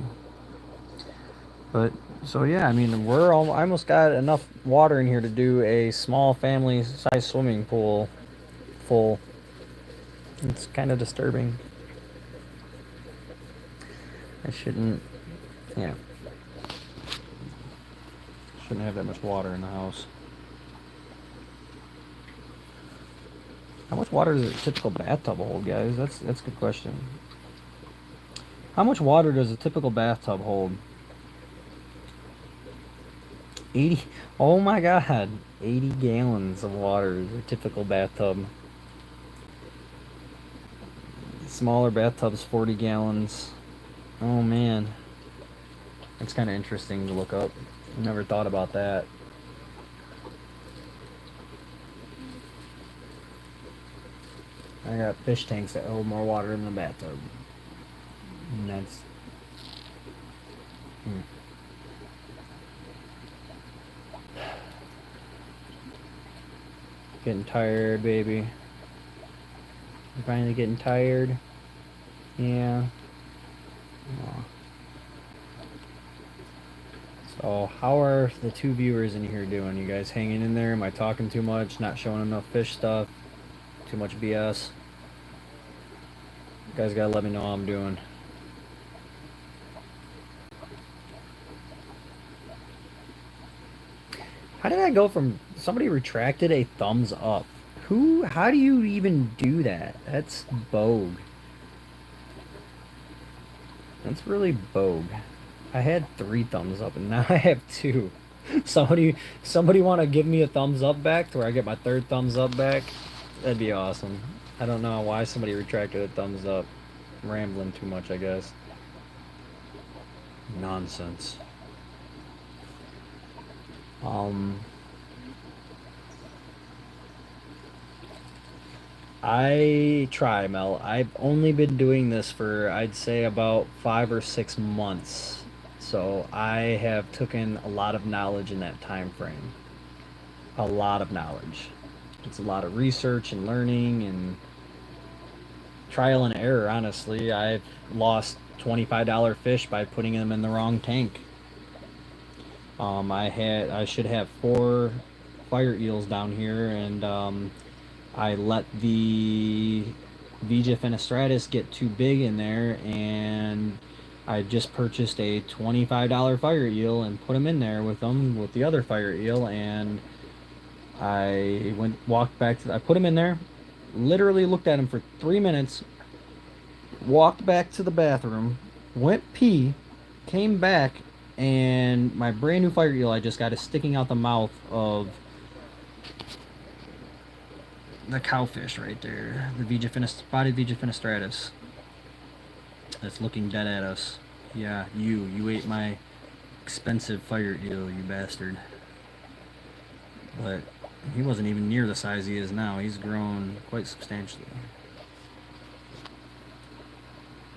But, so yeah, I mean, I almost got enough water in here to do a small family size swimming pool full. It's kind of disturbing. I shouldn't, yeah. Shouldn't have that much water in the house. How much water does a typical bathtub hold, guys? That's a good question. How much water does a typical bathtub hold? 80. Oh my god. 80 gallons of water is a typical bathtub. Smaller bathtubs, 40 gallons. Oh man. That's kind of interesting to look up. Never thought about that. I got fish tanks that hold more water than the bathtub. And that's... Getting tired, baby. I'm finally getting tired. Yeah. Aw. So, how are the two viewers in here doing? You guys hanging in there? Am I talking too much? Not showing enough fish stuff? Too much BS? You guys gotta let me know how I'm doing. How did I go from... Somebody retracted a thumbs up. How do you even do that? That's bogue. That's really bogue. I had 3 thumbs up and now I have 2. Somebody want to give me a thumbs up back to where I get my 3rd thumbs up back? That'd be awesome. I don't know why somebody retracted a thumbs up. I'm rambling too much, I guess. Nonsense. I try, Mel. I've only been doing this for, I'd say, about 5 or 6 months. So I have taken a lot of knowledge in that time frame. A lot of knowledge. It's a lot of research and learning and trial and error, honestly. I've lost $25 fish by putting them in the wrong tank. I should have 4 fire eels down here, and I let the Vija fenestratus get too big in there, and I just purchased a $25 fire eel and put them in there with the other fire eel, and I walked back I put them in there, literally looked at them for 3 minutes, walked back to the bathroom, went pee, came back, and my brand new fire eel I just got is sticking out the mouth of the cowfish right there, the spotted Vija fenestratus. That's looking dead at us. Yeah, you ate my expensive fire eel, you bastard. But he wasn't even near the size he is now. He's grown quite substantially.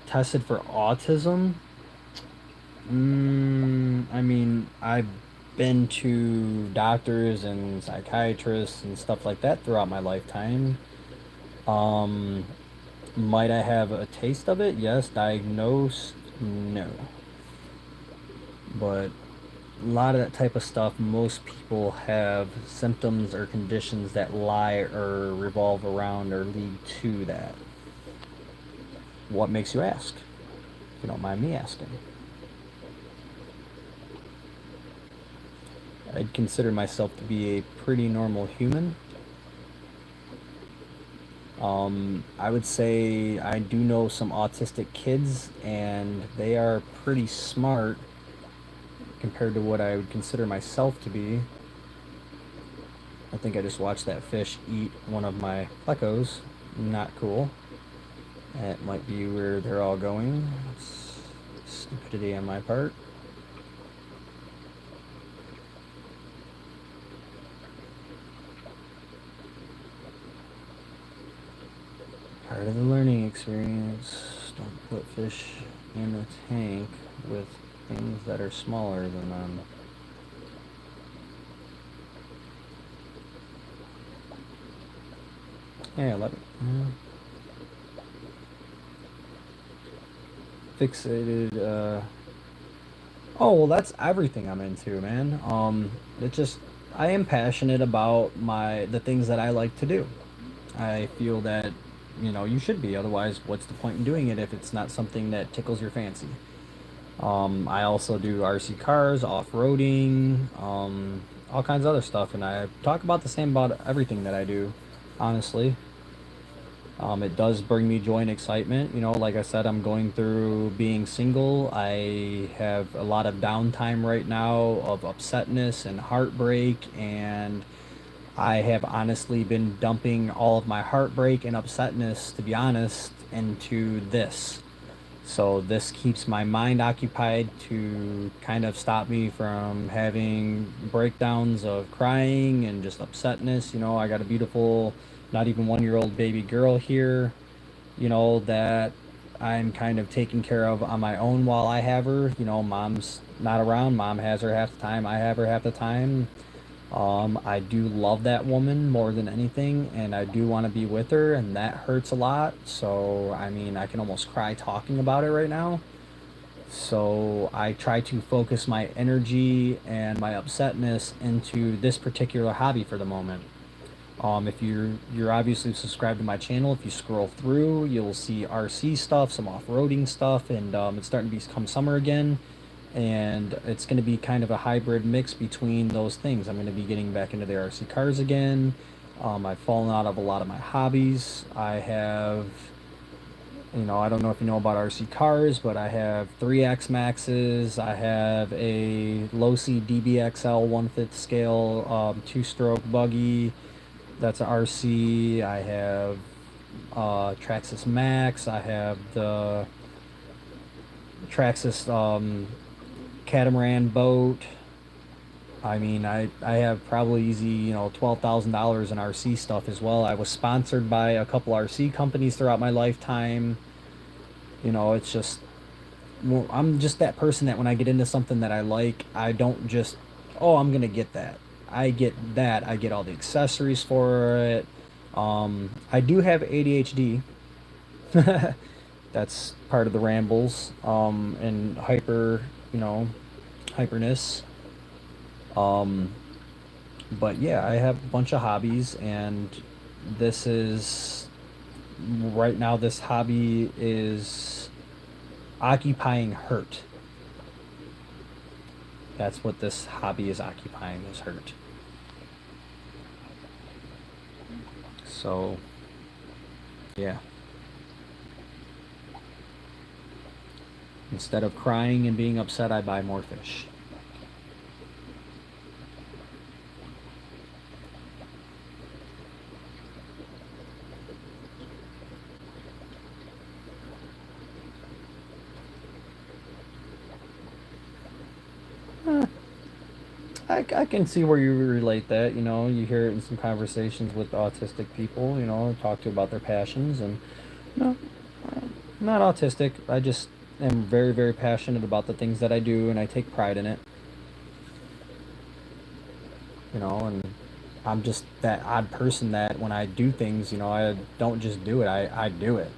Tested for autism? I mean, I've been to doctors and psychiatrists and stuff like that throughout my lifetime. Might I have a taste of it? Yes. Diagnosed? No. But a lot of that type of stuff, most people have symptoms or conditions that lie or revolve around or lead to that. What makes you ask? If you don't mind me asking. I'd consider myself to be a pretty normal human. I would say I do know some autistic kids, and they are pretty smart compared to what I would consider myself to be. I think I just watched that fish eat one of my plecos. Not cool. That might be where they're all going. It's stupidity on my part. Part of the learning experience. Don't put fish in a tank with things that are smaller than them. Yeah, fixated. Oh well, that's everything I'm into, man. It just I am passionate about the things that I like to do. I feel that you should be. Otherwise, what's the point in doing it if it's not something that tickles your fancy? I also do RC cars, off-roading, all kinds of other stuff, and I talk about the same about everything that I do, honestly. It does bring me joy and excitement. Like I said, I'm going through being single. I have a lot of downtime right now of upsetness and heartbreak, and I have honestly been dumping all of my heartbreak and upsetness, to be honest, into this. So this keeps my mind occupied to kind of stop me from having breakdowns of crying and just upsetness. I got a beautiful, not even 1 year old baby girl here, that I'm kind of taking care of on my own while I have her. Mom's not around. Mom has her half the time. I have her half the time. I do love that woman more than anything, and I do want to be with her, and that hurts a lot. So, I mean, I can almost cry talking about it right now. So, I try to focus my energy and my upsetness into this particular hobby for the moment. If you're obviously subscribed to my channel, if you scroll through, you'll see RC stuff, some off-roading stuff, and it's starting to become summer again, and it's going to be kind of a hybrid mix between those things. I'm going to be getting back into the RC cars again. I've fallen out of a lot of my hobbies. I have, I don't know if you know about RC cars, but I have 3X Maxes. I have a low C DBXL 1/5 scale two-stroke buggy. That's an RC. I have Traxxas Max. I have the Traxxas catamaran boat. I mean, I have probably easy, $12,000 in RC stuff as well. I was sponsored by a couple RC companies throughout my lifetime. It's just, well, I'm just that person that when I get into something that I like, I don't just, oh, I'm gonna get that. I get that. I get all the accessories for it. I do have ADHD. That's part of the rambles, and hyperness. Um, but yeah, I have a bunch of hobbies, and this is right now, this hobby is occupying hurt. That's what this hobby is occupying, is hurt. So, yeah. Instead of crying and being upset, I buy more fish. I can see where you relate that. You hear it in some conversations with autistic people, talk to about their passions. And no, I'm not autistic. I just am very, very passionate about the things that I do, and I take pride in it. And I'm just that odd person that when I do things, I don't just do it, I do it.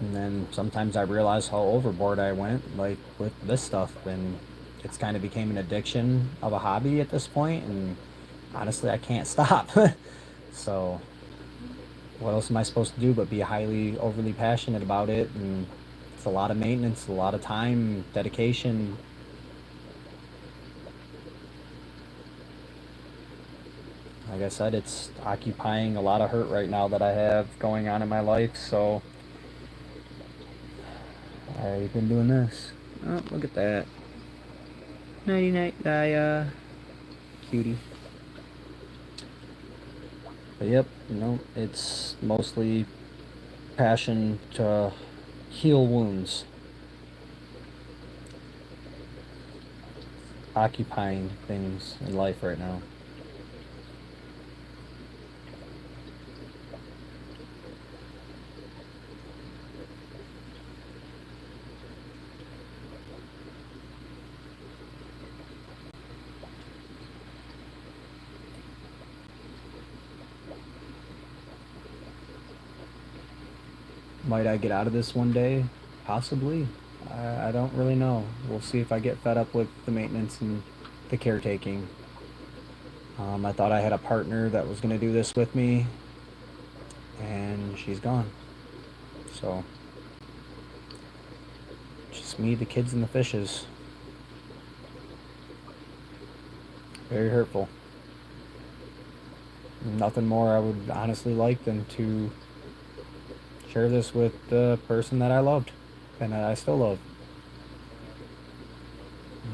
And then sometimes I realize how overboard I went, like with this stuff, and it's kind of became an addiction of a hobby at this point, and honestly, I can't stop. So, what else am I supposed to do but be highly overly passionate about it? And it's a lot of maintenance, a lot of time, dedication. like I said, it's occupying a lot of hurt right now that I have going on in my life, so I've been doing this. Oh, look at that. Nighty night, Daya. Cutie. But yep, it's mostly passion to heal wounds. Occupying things in life right now. Might I get out of this one day? Possibly. I don't really know. We'll see if I get fed up with the maintenance and the caretaking. I thought I had a partner that was going to do this with me, and she's gone. So, just me, the kids, and the fishes. Very hurtful. Nothing more I would honestly like than to share this with the person that I loved and that I still love.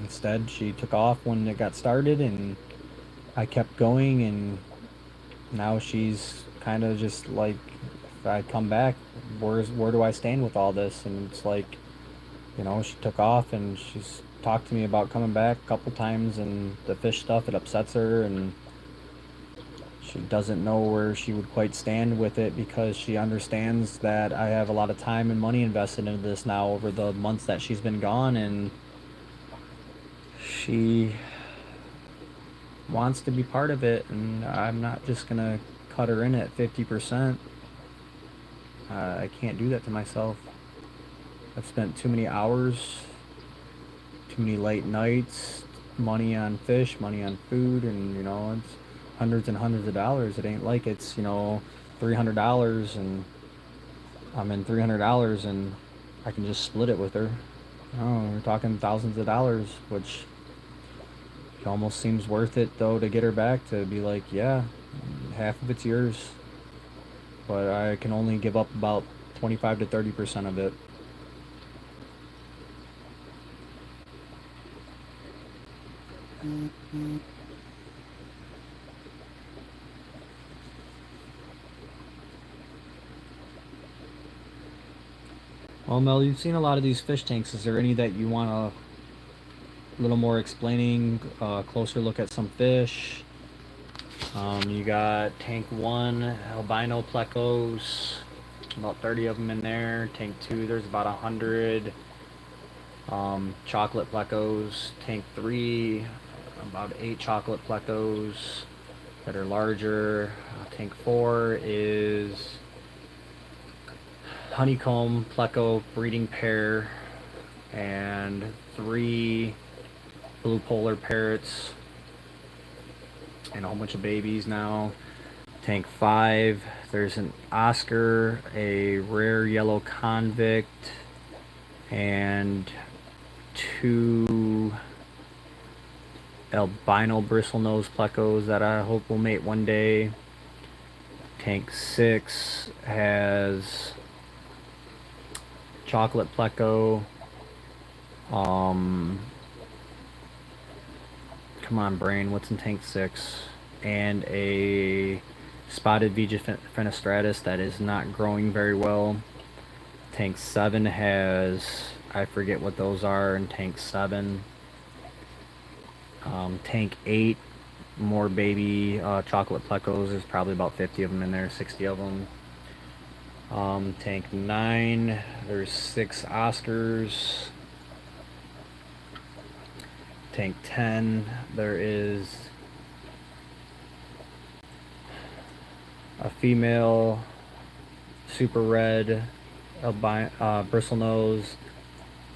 Instead, she took off when it got started, and I kept going, and now she's kind of just like, if I come back, where do I stand with all this? And it's like, she took off, and she's talked to me about coming back a couple times, and the fish stuff, it upsets her, and she doesn't know where she would quite stand with it, because she understands that I have a lot of time and money invested into this now over the months that she's been gone, and she wants to be part of it, and I'm not just gonna cut her in at 50%. I can't do that to myself. I've spent too many hours, too many late nights, money on fish, money on food, and it's hundreds and hundreds of dollars. It ain't like it's $300 and I'm in $300 and I can just split it with her. We're talking thousands of dollars, which it almost seems worth it though to get her back, to be like, yeah, half of it's yours, but I can only give up about 25 to 30% of it. Well, Mel, you've seen a lot of these fish tanks. Is there any that you want a little more explaining, closer look at some fish? You got tank 1, albino plecos, about 30 of them in there. Tank 2, there's about 100. Chocolate plecos. Tank 3, about 8 chocolate plecos that are larger. Tank 4 is honeycomb pleco breeding pair and 3 blue polar parrots and a whole bunch of babies now. Tank 5, there's an Oscar, a rare yellow convict, and 2 albino bristlenose plecos that I hope will mate one day. Tank 6 has chocolate pleco. Come on, brain, what's in tank 6? And a spotted Vija fenestratus that is not growing very well. Tank 7 has, I forget what those are in tank 7. Tank 8, more baby chocolate plecos. There's probably about 50 of them in there, 60 of them. Tank 9, there's 6 Oscars. Tank 10, there is a female super red bristlenose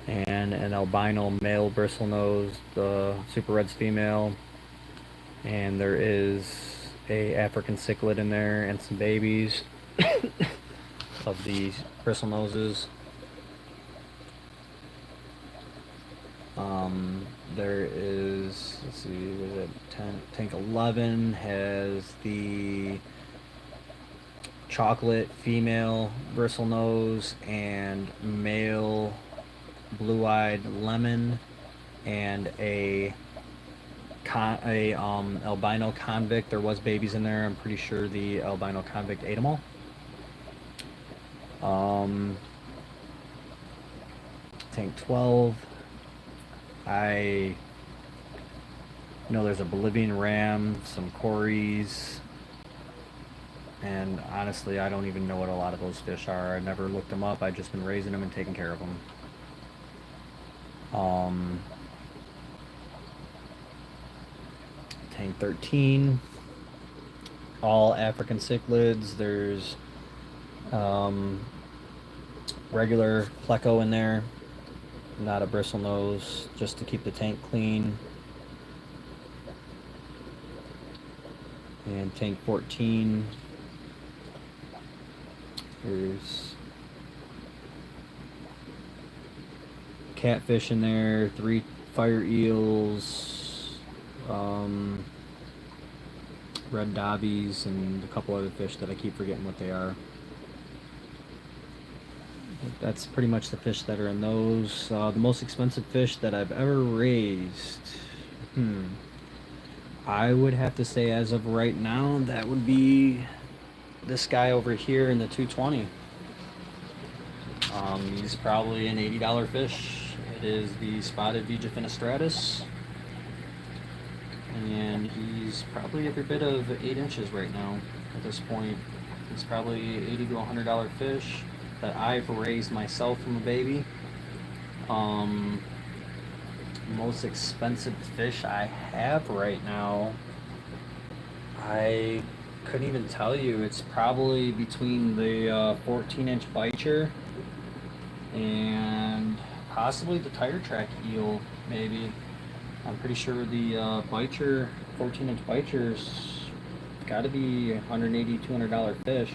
and an albino male bristlenose. The super red's female, and there is a African cichlid in there and some babies of these bristle noses. There is, let's see, was it tank 11 has the chocolate female bristlenose and male blue-eyed lemon, and a albino convict. There was babies in there. I'm pretty sure the albino convict ate them all. Tank 12, I know there's a Bolivian ram, some cories, and honestly I don't even know what a lot of those fish are. I never looked them up. I've just been raising them and taking care of them. Tank 13, all African cichlids. There's regular pleco in there, not a bristlenose, just to keep the tank clean. And tank 14, there's catfish in there, 3 fire eels, red dobbies, and a couple other fish that I keep forgetting what they are. That's pretty much the fish that are in those. The most expensive fish that I've ever raised, I would have to say as of right now, that would be this guy over here in the 220. He's probably an $80 fish. It is the spotted Vija finistratus, and he's probably every bit of 8 inches right now at this point. He's probably $80 to $100 fish that I've raised myself from a baby. Most expensive fish I have right now, I couldn't even tell you. It's probably between the 14-inch bicher and possibly the tire track eel, maybe. I'm pretty sure the bicher, 14-inch bicher's got to be $180, $200 fish.